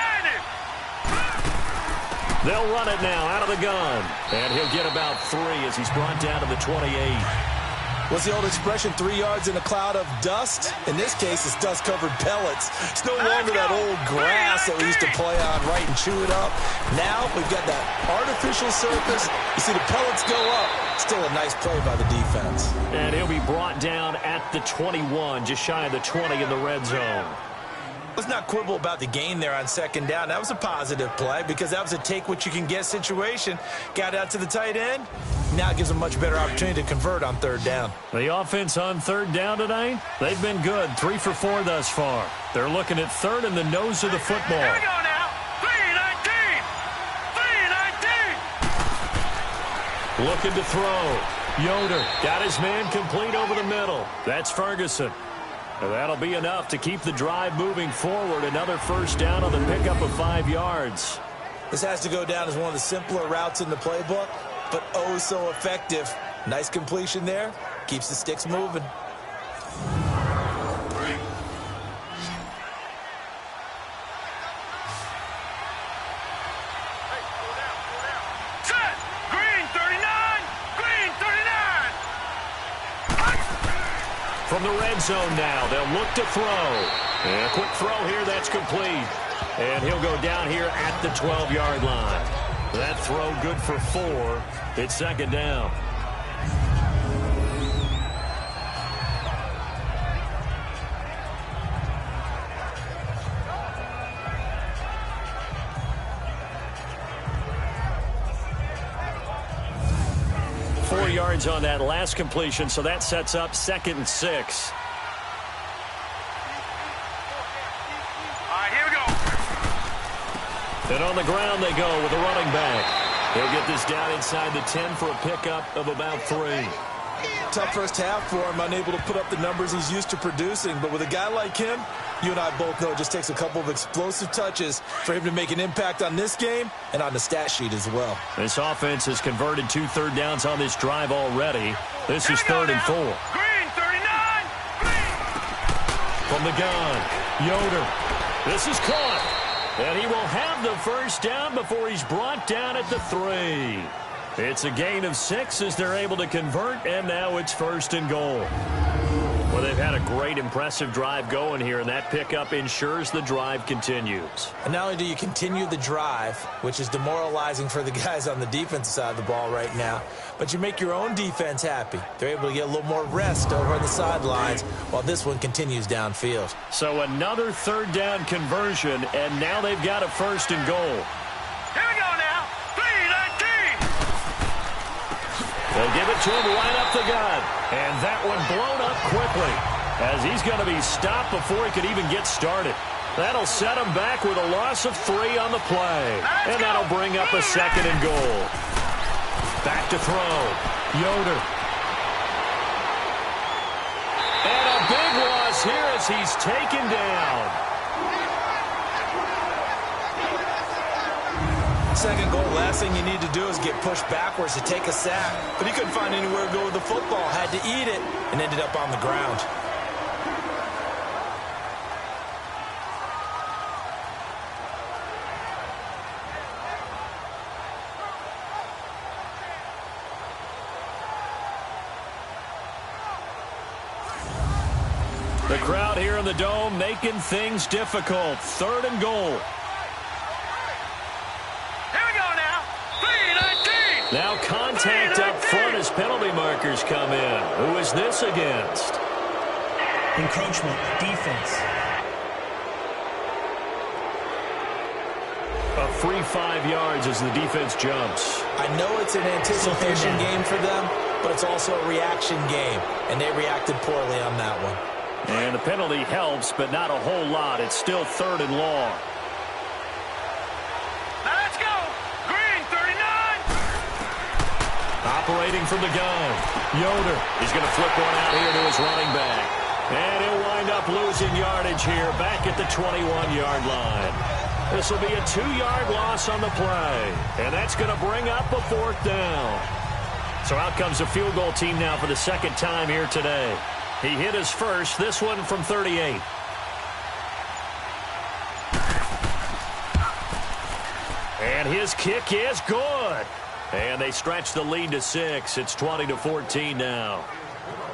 They'll run it now out of the gun. And he'll get about 3 as he's brought down to the 28. What's the old expression, 3 yards in a cloud of dust? In this case, it's dust-covered pellets. It's no longer that old grass that we used to play on, right, and chew it up. Now we've got that artificial surface. You see the pellets go up. Still a nice play by the defense. And he'll be brought down at the 21, just shy of the 20 in the red zone. Let's not quibble about the gain there on 2nd down. That was a positive play because that was a take-what-you-can-get situation. Got out to the tight end. Now it gives them a much better opportunity to convert on 3rd down. The offense on 3rd down tonight, they've been good. 3 for 4 thus far. They're looking at 3rd in the nose of the football. Here we go now. 3-19. 3-19. Looking to throw. Yoder got his man complete over the middle. That's Ferguson. And that'll be enough to keep the drive moving forward. Another first down on the pickup of 5 yards. This has to go down as one of the simpler routes in the playbook, but oh so effective. Nice completion there. Keeps the sticks moving. Set. Green 39. Green 39. From the red zone now, they'll look to throw. And a quick throw here, that's complete. And he'll go down here at the 12-yard line. That throw good for 4. It's 2nd down. Yards on that last completion, so that sets up 2nd and 6. All right, here we go. And on the ground they go with a running back. He'll get this down inside the 10 for a pickup of about 3. Tough first half for him, unable to put up the numbers he's used to producing. But with a guy like him, you and I both know it just takes a couple of explosive touches for him to make an impact on this game and on the stat sheet as well. This offense has converted 2 third downs on this drive already. This is 3rd and 4. Green 39. Green. From the gun, Yoder. This is caught. And he will have the first down before he's brought down at the 3. It's a gain of 6 as they're able to convert, and now it's 1st and goal. Well, they've had a great, impressive drive going here, and that pickup ensures the drive continues. And not only do you continue the drive, which is demoralizing for the guys on the defensive side of the ball right now, but you make your own defense happy. They're able to get a little more rest over on the sidelines while this one continues downfield. So another 3rd down conversion, and now they've got a 1st and goal. Here we go now. 3-19. They'll give it to him right up the gut. And that one blown up quickly as he's going to be stopped before he could even get started. That'll set them back with a loss of 3 on the play. And that'll bring up a 2nd and goal. Back to throw. Yoder. And a big loss here as he's taken down. 2nd goal, last thing you need to do is get pushed backwards to take a sack. But he couldn't find anywhere to go with the football. Had to eat it and ended up on the ground. The crowd here in the Dome making things difficult. 3rd and goal. Here we go now. 3-19. Now contact up front as penalty markers come in. Who is this against? Encroachment, defense. A free 5 yards as the defense jumps. I know it's an anticipation game for them, but it's also a reaction game, and they reacted poorly on that one. And the penalty helps, but not a whole lot. It's still 3rd and long. Now let's go. Green, 39. Operating from the gun. Yoder. He's going to flip one out here to his running back. And he'll wind up losing yardage here back at the 21-yard line. This will be a 2-yard loss on the play. And that's going to bring up a 4th down. So out comes a field goal team now for the 2nd time here today. He hit his first, this one from 38. And his kick is good. And they stretch the lead to 6. It's 20-14 now.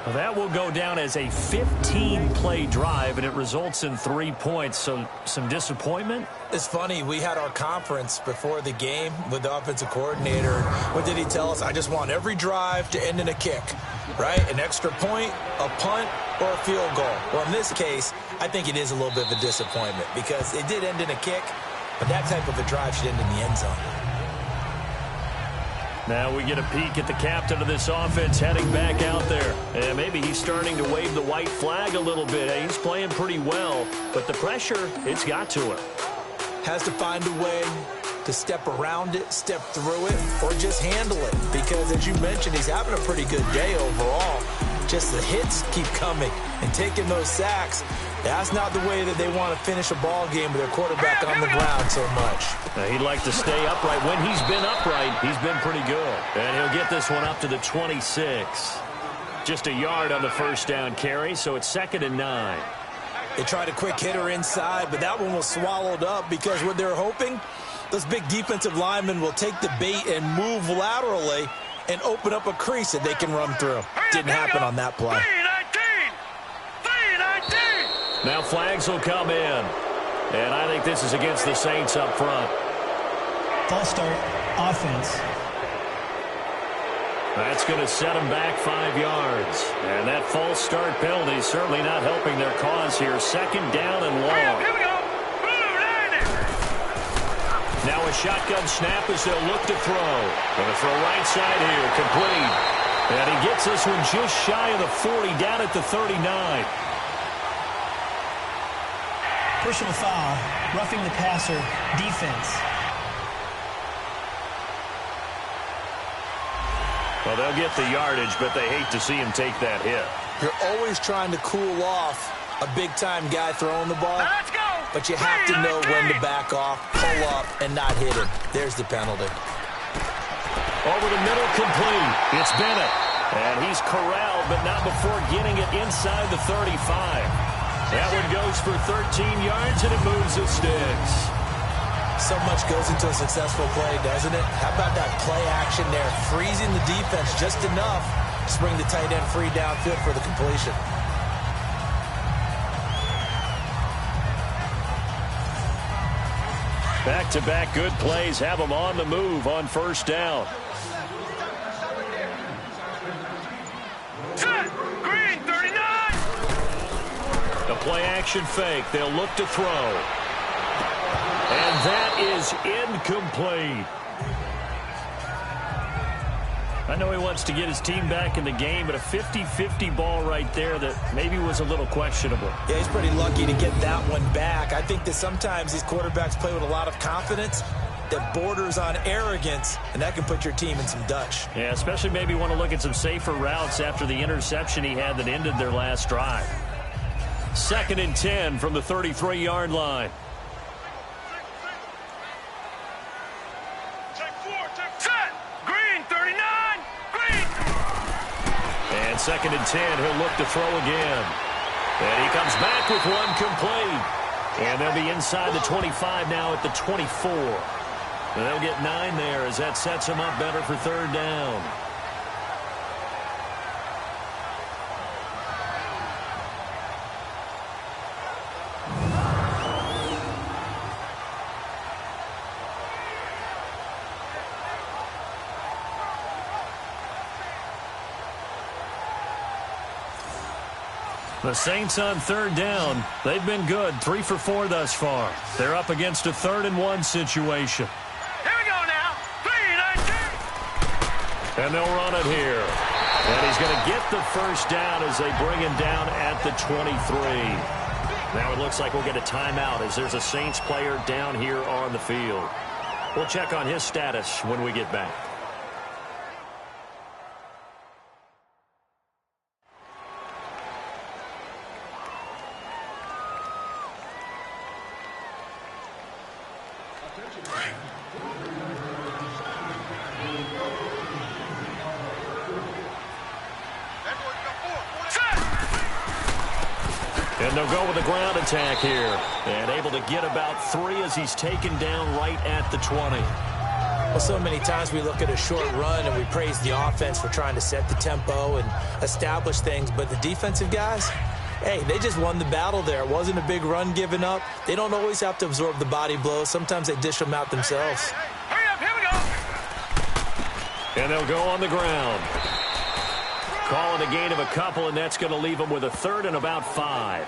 Well, that will go down as a 15-play drive, and it results in 3 points. So some disappointment? It's funny, we had our conference before the game with the offensive coordinator. What did he tell us? I just want every drive to end in a kick, right? An extra point, a punt, or a field goal. Well, in this case, I think it is a little bit of a disappointment because it did end in a kick, but that type of a drive should end in the end zone. Now we get a peek at the captain of this offense heading back out there. And maybe he's starting to wave the white flag a little bit. He's playing pretty well, but the pressure, it's got to him. Has to find a way to step around it, step through it, or just handle it. Because as you mentioned, he's having a pretty good day overall. Just the hits keep coming and taking those sacks. That's not the way that they want to finish a ball game with their quarterback on the ground so much. He'd like to stay upright. When he's been upright, he's been pretty good. And he'll get this one up to the 26. Just a yard on the 1st down carry, so it's 2nd and 9. They tried a quick hitter inside, but that one was swallowed up because what they're hoping, those big defensive linemen will take the bait and move laterally and open up a crease that they can run through. Didn't happen on that play. 3-19. Now flags will come in. And I think this is against the Saints up front. False start, offense. That's going to set them back 5 yards. And that false start penalty is certainly not helping their cause here. 2nd down and long. Here we go. Now a shotgun snap as they'll look to throw. Going to throw right side here, complete. And he gets this one just shy of the 40, down at the 39. Personal foul, roughing the passer, defense. Well, they'll get the yardage, but they hate to see him take that hit. You're always trying to cool off a big-time guy throwing the ball. Let's go. But you have to know when to back off, pull up, and not hit him. There's the penalty. Over the middle, complete. It's Bennett. And he's corralled, but not before getting it inside the 35. That one goes for 13 yards, and it moves the sticks. So much goes into a successful play, doesn't it? How about that play action there? Freezing the defense just enough to bring the tight end free downfield for the completion. Back-to-back good plays have them on the move on 1st down. Set. Green, 39. The play-action fake. They'll look to throw. And that is incomplete. I know he wants to get his team back in the game, but a 50-50 ball right there that maybe was a little questionable. Yeah, he's pretty lucky to get that one back. I think that sometimes these quarterbacks play with a lot of confidence that borders on arrogance, and that can put your team in some Dutch. Yeah, especially maybe want to look at some safer routes after the interception he had that ended their last drive. 2nd and 10 from the 33-yard line. Set. Green, 39. Green. And 2nd and 10, he'll look to throw again. And he comes back with one complete. And they'll be inside the 25 now at the 24. And they'll get 9 there as that sets them up better for 3rd down. The Saints on 3rd down. They've been good, 3 for 4 thus far. They're up against a 3rd and 1 situation. Here we go now. 3-19. And they'll run it here. And he's going to get the first down as they bring him down at the 23. Now it looks like we'll get a timeout as there's a Saints player down here on the field. We'll check on his status when we get back. And they'll go with a ground attack here. And able to get about 3 as he's taken down right at the 20. Well, so many times we look at a short run and we praise the offense for trying to set the tempo and establish things. But the defensive guys, hey, they just won the battle there. It wasn't a big run given up. They don't always have to absorb the body blows. Sometimes they dish them out themselves. Hurry up, here we go. And they'll go on the ground. Calling a gain of a couple, and that's going to leave them with a 3rd and about 5.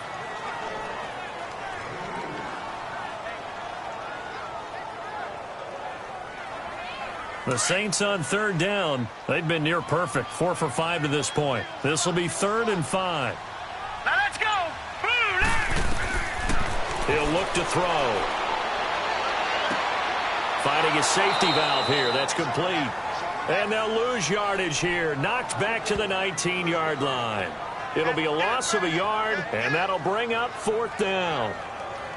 The Saints on 3rd down. They've been near perfect, 4 for 5 to this point. This will be 3rd and 5. Now let's go. He'll look to throw. Finding his safety valve here. That's complete. And they'll lose yardage here. Knocked back to the 19-yard line. It'll be a loss of a yard, and that'll bring up 4th down.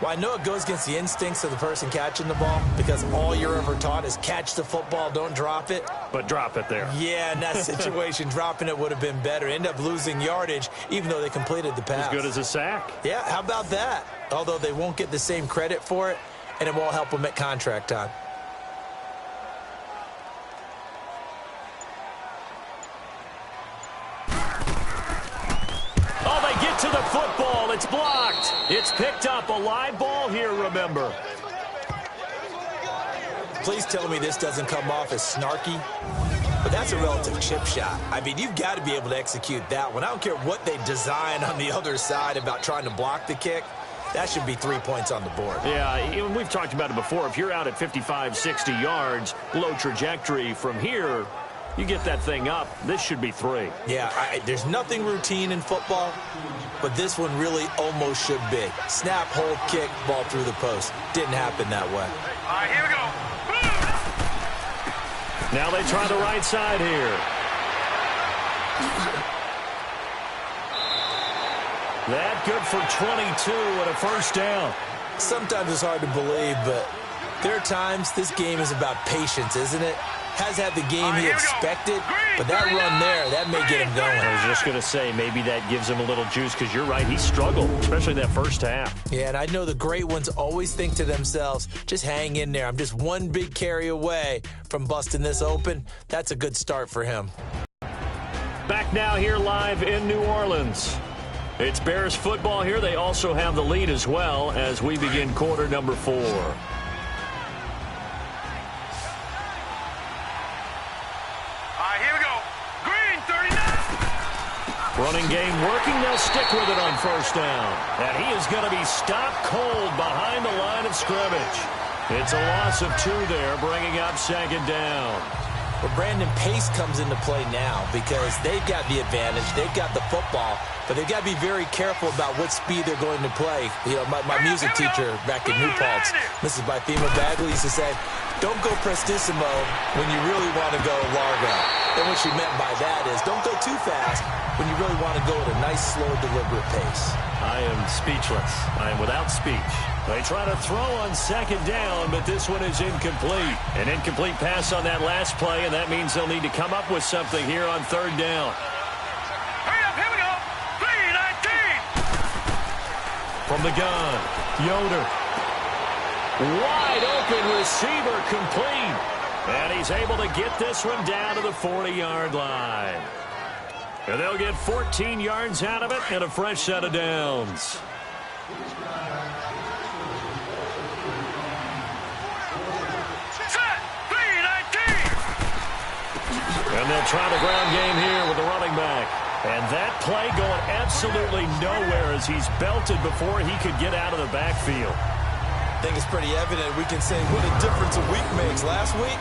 Well, I know it goes against the instincts of the person catching the ball because all you're ever taught is catch the football, don't drop it. But drop it there. Yeah, in that situation, dropping it would have been better. End up losing yardage, even though they completed the pass. As good as a sack. Yeah, how about that? Although they won't get the same credit for it, and it won't help them at contract time. To the football. It's blocked. It's picked up. A live ball here, remember. Please tell me this doesn't come off as snarky, but that's a relative chip shot. I mean, you've got to be able to execute that one. I don't care what they design on the other side about trying to block the kick. That should be 3 points on the board. Yeah, we've talked about it before. If you're out at 55, 60 yards, low trajectory from here, you get that thing up, this should be 3. Yeah, there's nothing routine in football, but this one really almost should be. Snap, hold, kick, ball through the post. Didn't happen that way. All right, here we go. Now they try the right side here. That good for 22 and a 1st down. Sometimes it's hard to believe, but there are times this game is about patience, isn't it? Has had the game he expected, but that run there, that may get him going. I was just going to say, maybe that gives him a little juice, because you're right, he struggled, especially that first half. Yeah, and I know the great ones always think to themselves, just hang in there. I'm just one big carry away from busting this open. That's a good start for him. Back now here live in New Orleans. It's Bears football here. They also have the lead as well as we begin quarter number 4. Running game working. They'll stick with it on 1st down. And he is going to be stopped cold behind the line of scrimmage. It's a loss of 2 there, bringing up 2nd down. But Brandon, pace comes into play now because they've got the advantage. They've got the football, but they've got to be very careful about what speed they're going to play. You know, my music teacher back in New Paltz, Mrs. Bythema Bagley, used to say, don't go prestissimo when you really want to go largo. And what she meant by that is don't go too fast when you really want to go at a nice, slow, deliberate pace. I am speechless. I am without speech. They try to throw on second down, but this one is incomplete. An incomplete pass on that last play, and that means they'll need to come up with something here on third down. Hurry up, here we go. 3-19. From the gun, Yoder. Wide open receiver complete. And he's able to get this one down to the 40-yard line. And they'll get 14 yards out of it and a fresh set of downs. Set. 3-19. And they'll try the ground game here with the running back. And that play going absolutely nowhere as he's belted before he could get out of the backfield. I think it's pretty evident we can say what a difference a week makes. Last week,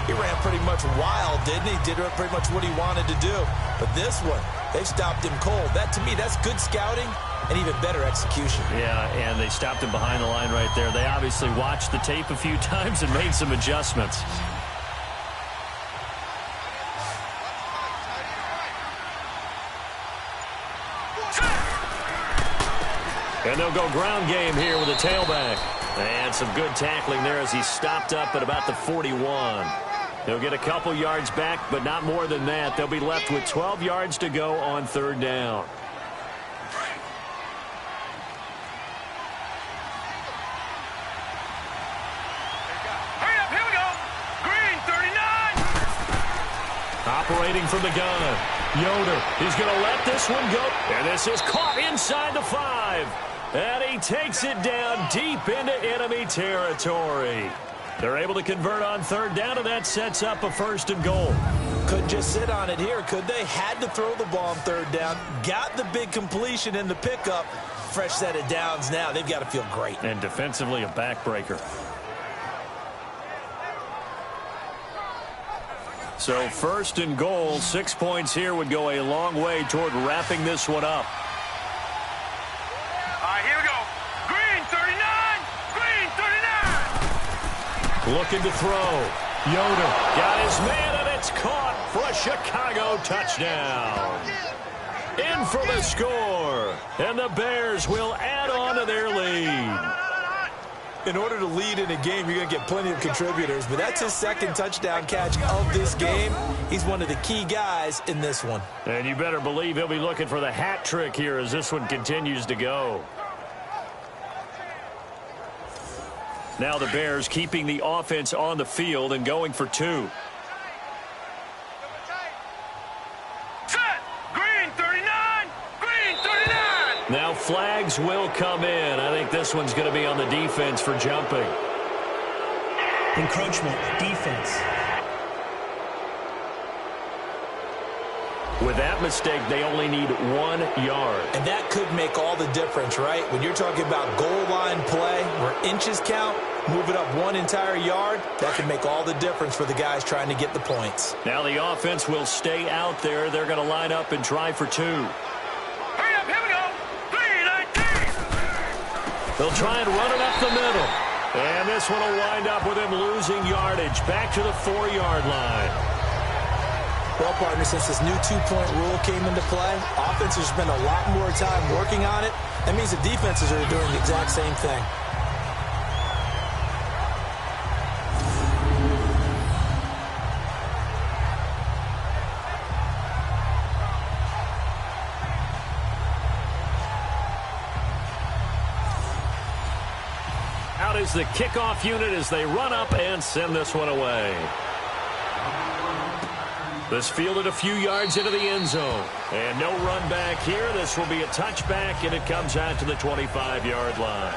he ran pretty much wild, didn't he? Did pretty much what he wanted to do. But this one, they stopped him cold. That, to me, that's good scouting and even better execution. Yeah, and they stopped him behind the line right there. They obviously watched the tape a few times and made some adjustments. And they'll go ground game here with a tailback. And some good tackling there as he stopped up at about the 41. They'll get a couple yards back, but not more than that. They'll be left with 12 yards to go on third down. Hurry up, here we go. Green, 39. Operating from the gun. Yoder, he's going to let this one go. And this is caught inside the 5. And he takes it down deep into enemy territory. They're able to convert on third down, and that sets up a 1st and goal. Couldn't just sit on it here, could they? Had to throw the ball on third down. Got the big completion in the pickup. Fresh set of downs now. They've got to feel great. And defensively, a backbreaker. So 1st and goal, 6 points here would go a long way toward wrapping this one up. All right, here we go. Green, 39. Green, 39. Looking to throw. Yoder got his man, and it's caught for a Chicago touchdown. In for the score. And the Bears will add on to their lead. In order to lead in a game, you're going to get plenty of contributors, but that's his 2nd touchdown catch of this game. He's one of the key guys in this one. And you better believe he'll be looking for the hat trick here as this one continues to go. Now the Bears keeping the offense on the field and going for 2. Set. Green, 39. Green, 39. Now flags will come in. I think this one's going to be on the defense for jumping. Encroachment, defense. With that mistake, they only need 1 yard. And that could make all the difference, right? When you're talking about goal line play where inches count, move it up 1 entire yard, that can make all the difference for the guys trying to get the points. Now the offense will stay out there. They're going to line up and try for 2. Hurry up, here we go. 3-19. They'll try and run it up the middle. And this one will wind up with him losing yardage back to the 4-yard line. Well, partner, since this new 2-point rule came into play, offenses spend a lot more time working on it. That means the defenses are doing the exact same thing. Out is the kickoff unit as they run up and send this one away. This fielded a few yards into the end zone. And no run back here. This will be a touchback, and it comes out to the 25-yard line.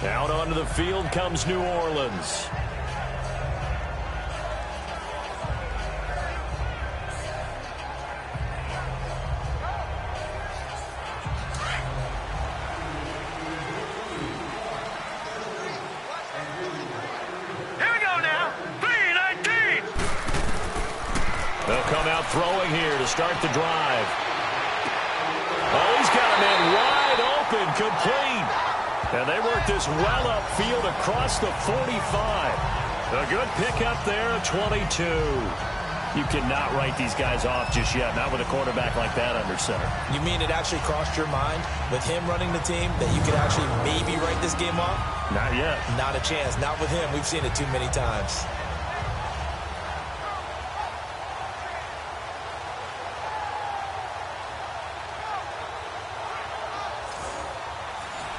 Out onto the field comes New Orleans. They'll come out throwing here to start the drive. Oh, he's got a man wide open, complete. And they work this well upfield across the 45. A good pickup there at 22. You cannot write these guys off just yet, not with a quarterback like that under center. You mean it actually crossed your mind with him running the team that you could actually maybe write this game off? Not yet. Not a chance. Not with him. We've seen it too many times.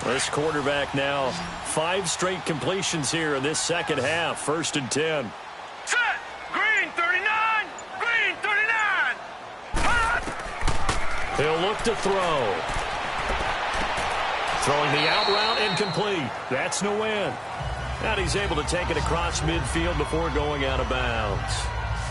This quarterback now 5 straight completions here in this second half. 1st and 10. Set. Green 39. Green 39. Hot. He'll look to throw. Throwing the out route incomplete. That's no win. And he's able to take it across midfield before going out of bounds.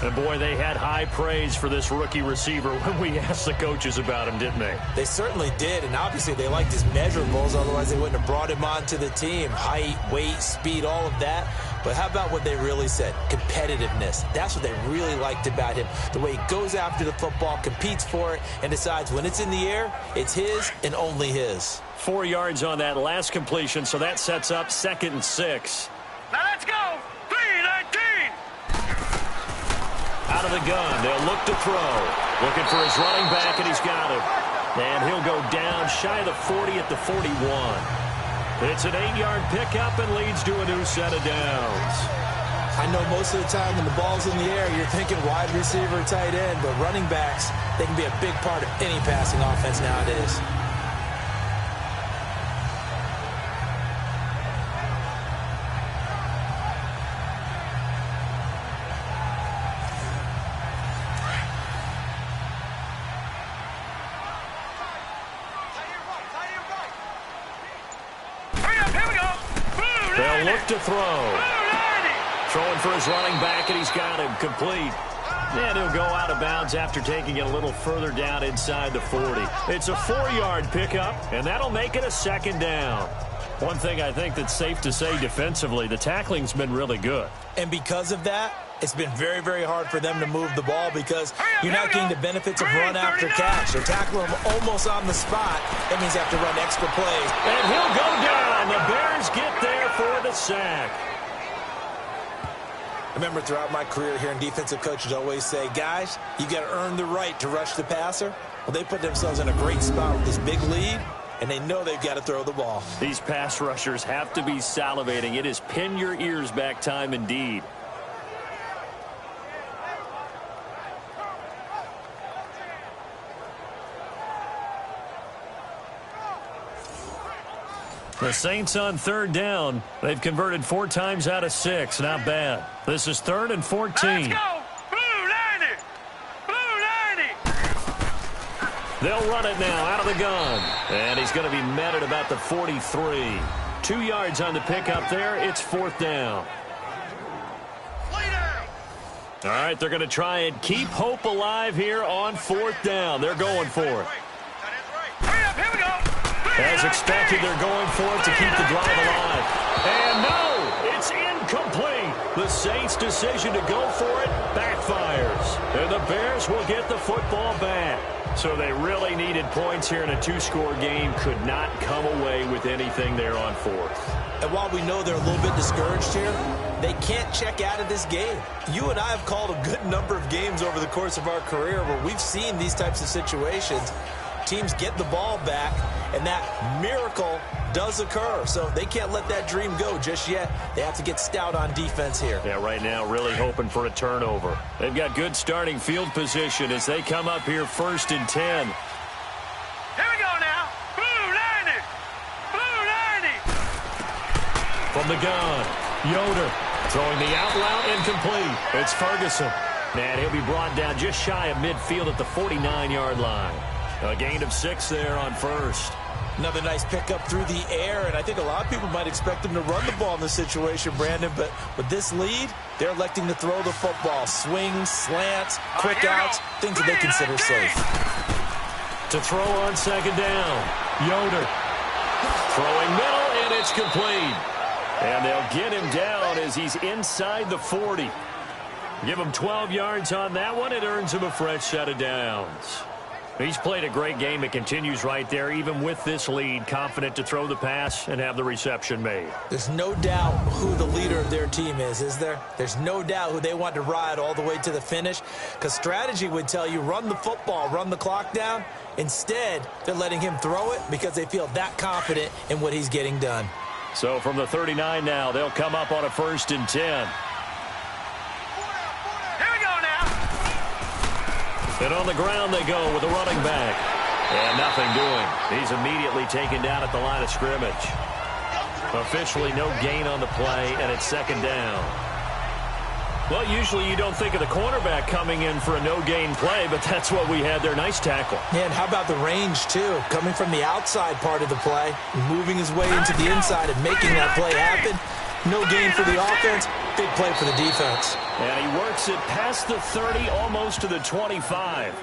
And, boy, they had high praise for this rookie receiver when we asked the coaches about him, didn't they? They certainly did, and obviously they liked his measurables. Otherwise, they wouldn't have brought him onto the team. Height, weight, speed, all of that. But how about what they really said? Competitiveness. That's what they really liked about him. The way he goes after the football, competes for it, and decides when it's in the air, it's his and only his. 4 yards on that last completion, so that sets up 2nd and 6. Now let's go. 3-19. Out of the gun, they'll look to throw. Looking for his running back, and he's got him. And he'll go down shy of the 40 at the 41. It's an 8-yard pickup and leads to a new set of downs. I know most of the time when the ball's in the air, you're thinking wide receiver, tight end, but running backs, they can be a big part of any passing offense nowadays. They'll look to throw. Throwing for his running back, and he's got him complete. And he'll go out of bounds after taking it a little further down inside the 40. It's a 4-yard pickup, and that'll make it a 2nd down. One thing I think that's safe to say defensively, the tackling's been really good. And because of that, it's been very, very hard for them to move the ball because you're not getting the benefits of run after catch. They're tackling him almost on the spot. That means they have to run extra plays. And he'll go down. The Bears get there for the sack. I remember throughout my career hearing defensive coaches always say, guys, you got to earn the right to rush the passer. Well, they put themselves in a great spot with this big lead, and they know they've got to throw the ball. These pass rushers have to be salivating. It is pin your ears back time indeed. The Saints on 3rd down. They've converted 4 times out of 6. Not bad. This is 3rd and 14. Let's go. Blue 90. Blue 90. They'll run it now out of the gun. And he's going to be met at about the 43. 2 yards on the pickup there. It's 4th down. All right, they're going to try and keep hope alive here on 4th down. They're going for it. Here we go. As expected, they're going for it to keep the drive alive. And no, it's incomplete. The Saints' decision to go for it backfires. And the Bears will get the football back. So they really needed points here in a 2-score game. Could not come away with anything there on 4th. And while we know they're a little bit discouraged here, they can't check out of this game. You and I have called a good number of games over the course of our career where we've seen these types of situations. Teams get the ball back, and that miracle does occur. So they can't let that dream go just yet. They have to get stout on defense here. Yeah, right now really hoping for a turnover. They've got good starting field position as they come up here 1st and 10. Here we go now. Blue 90. Blue 90. From the gun, Yoder throwing the out route incomplete. It's Ferguson. And he'll be brought down just shy of midfield at the 49-yard line. A gain of 6 there on 1st. Another nice pickup through the air, and I think a lot of people might expect them to run the ball in this situation, Brandon, but with this lead, they're electing to throw the football. Swings, slants, quick outs, things that they consider safe. To throw on 2nd down, Yoder. Throwing middle, and it's complete. And they'll get him down as he's inside the 40. Give him 12 yards on that one. It earns him a fresh set of downs. He's played a great game. It continues right there, even with this lead, confident to throw the pass and have the reception made. There's no doubt who the leader of their team is there? There's no doubt who they want to ride all the way to the finish, because strategy would tell you run the football, run the clock down. Instead, they're letting him throw it because they feel that confident in what he's getting done. So from the 39 now, they'll come up on a 1st and 10. And on the ground they go with the running back. And nothing doing. He's immediately taken down at the line of scrimmage. Officially no gain on the play, and it's 2nd down. Well, usually you don't think of the cornerback coming in for a no-gain play, but that's what we had there. Nice tackle. Yeah, and how about the range, too? Coming from the outside part of the play, moving his way into the inside and making that play happen. No gain for the offense. Big play for the defense. And he works it past the 30, almost to the 25.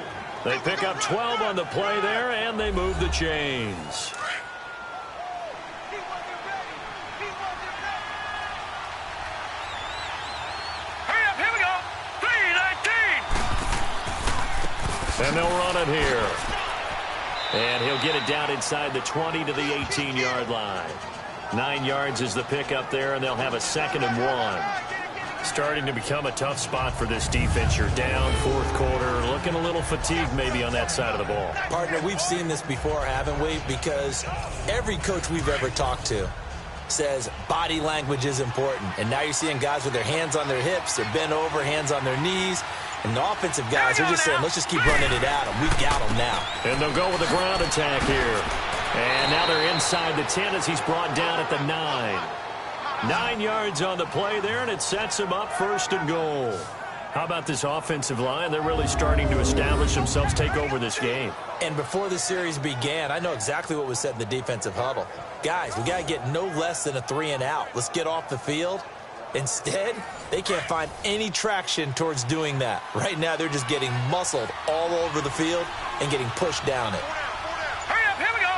They pick up 12 on the play there, and they move the chains. Hurry up, here we go. 3-19. And they'll run it here. And he'll get it down inside the 20 to the 18-yard line. 9 yards is the pickup there, and they'll have a 2nd and 1. Starting to become a tough spot for this defense. You're down 4th quarter, looking a little fatigued maybe on that side of the ball. Partner, we've seen this before, haven't we? Because every coach we've ever talked to says body language is important. And now you're seeing guys with their hands on their hips, they're bent over, hands on their knees. And the offensive guys are just saying, let's just keep running it at them. We've got them now. And they'll go with a ground attack here. And now they're inside the 10 as he's brought down at the 9. 9 yards on the play there, and it sets him up 1st and goal. How about this offensive line? They're really starting to establish themselves, take over this game. And before the series began, I know exactly what was said in the defensive huddle. Guys, we got to get no less than a 3-and-out. Let's get off the field. Instead, they can't find any traction towards doing that. Right now, they're just getting muscled all over the field and getting pushed down it. Hurry up, here we go.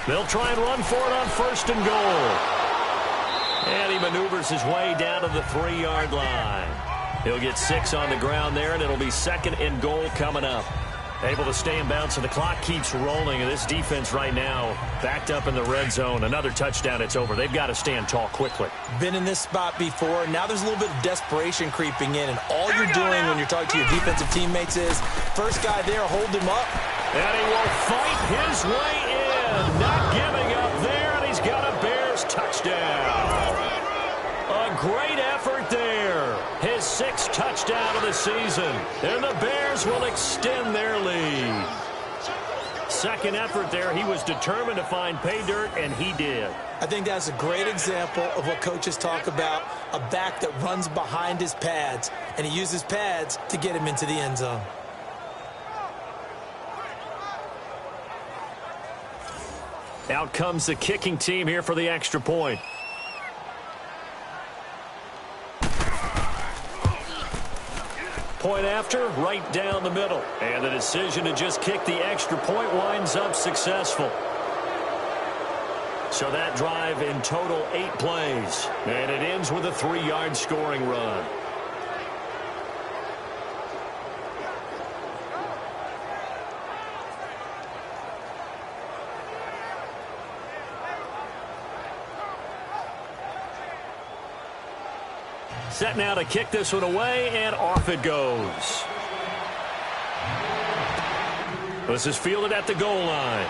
They'll try and run for it on 1st and goal. And he maneuvers his way down to the 3-yard line. He'll get 6 on the ground there, and it'll be 2nd and goal coming up. Able to stay in bounds, and the clock keeps rolling. And this defense right now backed up in the red zone. Another touchdown, it's over. They've got to stand tall quickly. Been in this spot before. Now there's a little bit of desperation creeping in. And all you're doing when you're talking to your defensive teammates is, first guy there, hold him up. And he will fight his way in. Not giving up there, and he's got a Bears touchdown. A great effort there. His 6th touchdown of the season. And the Bears will extend their lead. 2nd effort there. He was determined to find pay dirt, and he did. I think that's a great example of what coaches talk about, a back that runs behind his pads, and he uses pads to get him into the end zone. Out comes the kicking team here for the extra point. Point after, right down the middle. And the decision to just kick the extra point winds up successful. So that drive in total 8 plays. And it ends with a 3-yard scoring run. Set now to kick this one away, and off it goes. This is fielded at the goal line.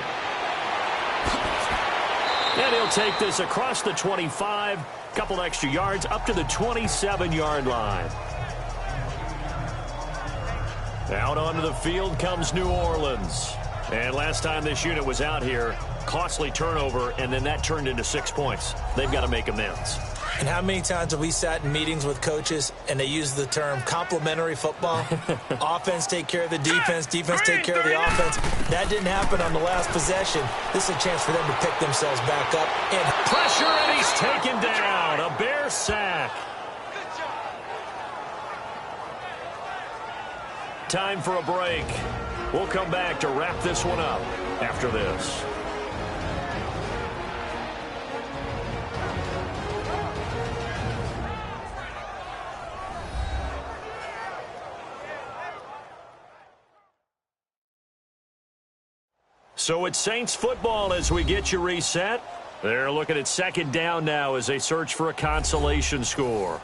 And he'll take this across the 25, couple extra yards, up to the 27-yard line. Out onto the field comes New Orleans. And last time this unit was out here, costly turnover, and then that turned into 6 points. They've got to make amends. And how many times have we sat in meetings with coaches and they use the term complementary football? Offense take care of the defense, defense take care of the offense. That didn't happen on the last possession. This is a chance for them to pick themselves back up. And pressure, and he's taken down. A Bear sack. Time for a break. We'll come back to wrap this one up after this. So it's Saints football as we get you reset. They're looking at second down now as they search for a consolation score.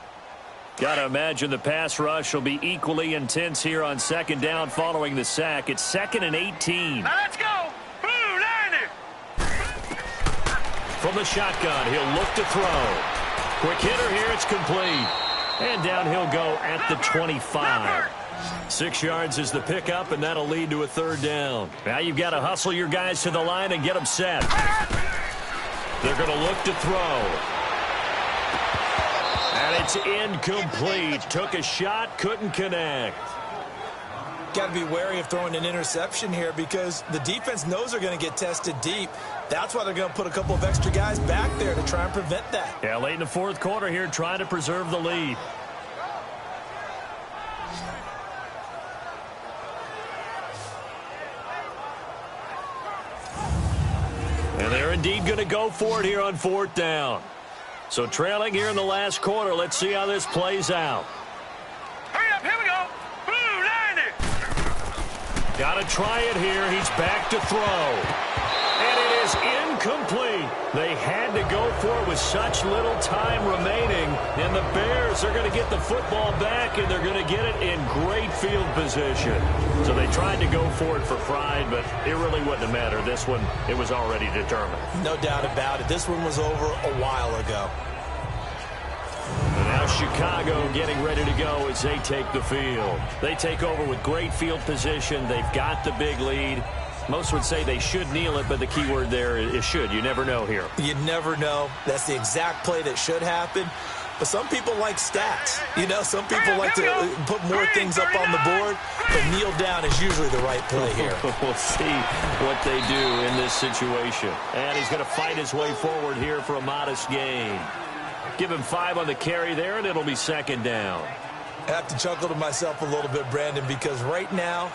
Got to imagine the pass rush will be equally intense here on second down following the sack. It's 2nd and 18. Now let's go. Blue 90. From the shotgun, he'll look to throw. Quick hitter here, it's complete. And down he'll go at the 25. 6 yards is the pickup, and that'll lead to a third down. Now you've got to hustle your guys to the line and get them set. They're going to look to throw. And it's incomplete. Took a shot, couldn't connect. Got to be wary of throwing an interception here because the defense knows they're going to get tested deep. That's why they're going to put a couple of extra guys back there to try and prevent that. Yeah, late in the fourth quarter here, trying to preserve the lead. And they're indeed going to go for it here on fourth down. So trailing here in the last quarter. Let's see how this plays out. Hurry up, here we go. Blue 90. Got to try it here. He's back to throw. And it is incomplete. They had to go for it with such little time remaining. And the Bears are going to get the football back, and they're going to get it in great field position. So they tried to go for it for pride, but it really wouldn't have mattered. This one, it was already determined. No doubt about it. This one was over a while ago. And now Chicago getting ready to go as they take the field. They take over with great field position. They've got the big lead. Most would say they should kneel it, but the key word there is should. You never know here. You never know. That's the exact play that should happen. But some people like stats. You know, some people like to put more things up on the board, but kneel down is usually the right play here. We'll see what they do in this situation. And he's going to fight his way forward here for a modest gain. Give him 5 on the carry there, and it'll be second down. I have to chuckle to myself a little bit, Brandon, because right now,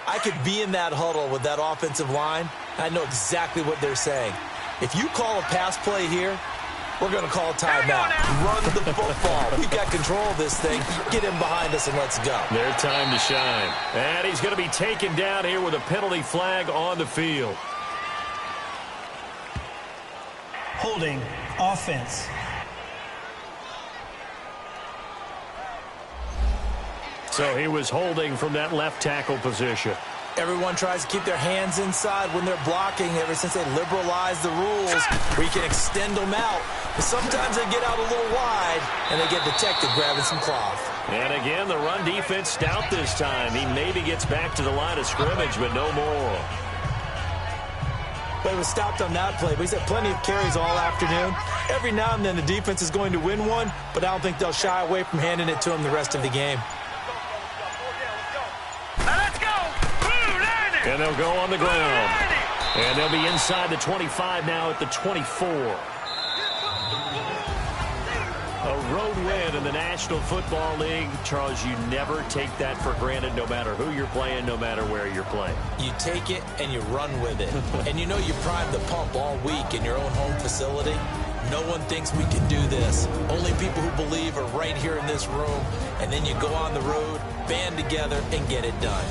I could be in that huddle with that offensive line. I know exactly what they're saying. If you call a pass play here, we're going to call a timeout. Run the football. We've got control of this thing. Get him behind us and let's go. Their time to shine. And he's going to be taken down here with a penalty flag on the field. Holding offense. So he was holding from that left tackle position. Everyone tries to keep their hands inside when they're blocking ever since they liberalized the rules where you can extend them out. But sometimes they get out a little wide and they get detected grabbing some cloth. And again, the run defense stout this time. He maybe gets back to the line of scrimmage, but no more. But he was stopped on that play. But he's had plenty of carries all afternoon. Every now and then the defense is going to win one, but I don't think they'll shy away from handing it to him the rest of the game. And they'll go on the ground. And they'll be inside the 25 now at the 24. A road win in the National Football League. Charles, you never take that for granted no matter who you're playing, no matter where you're playing. You take it and you run with it. And you know you primed the pump all week in your own home facility. No one thinks we can do this. Only people who believe are right here in this room. And then you go on the road, band together, and get it done.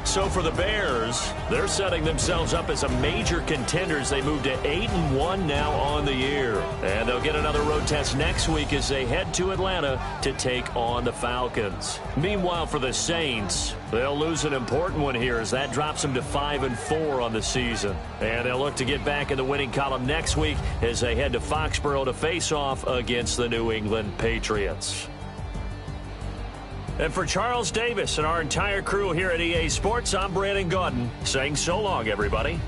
So for the Bears, they're setting themselves up as a major contenders. They move to 8-1 now on the year. And they'll get another road test next week as they head to Atlanta to take on the Falcons. Meanwhile, for the Saints, they'll lose an important one here as that drops them to 5-4 on the season. And they'll look to get back in the winning column next week as they head to Foxborough to face off against the New England Patriots. And for Charles Davis and our entire crew here at EA Sports, I'm Brandon Gaudin saying so long, everybody.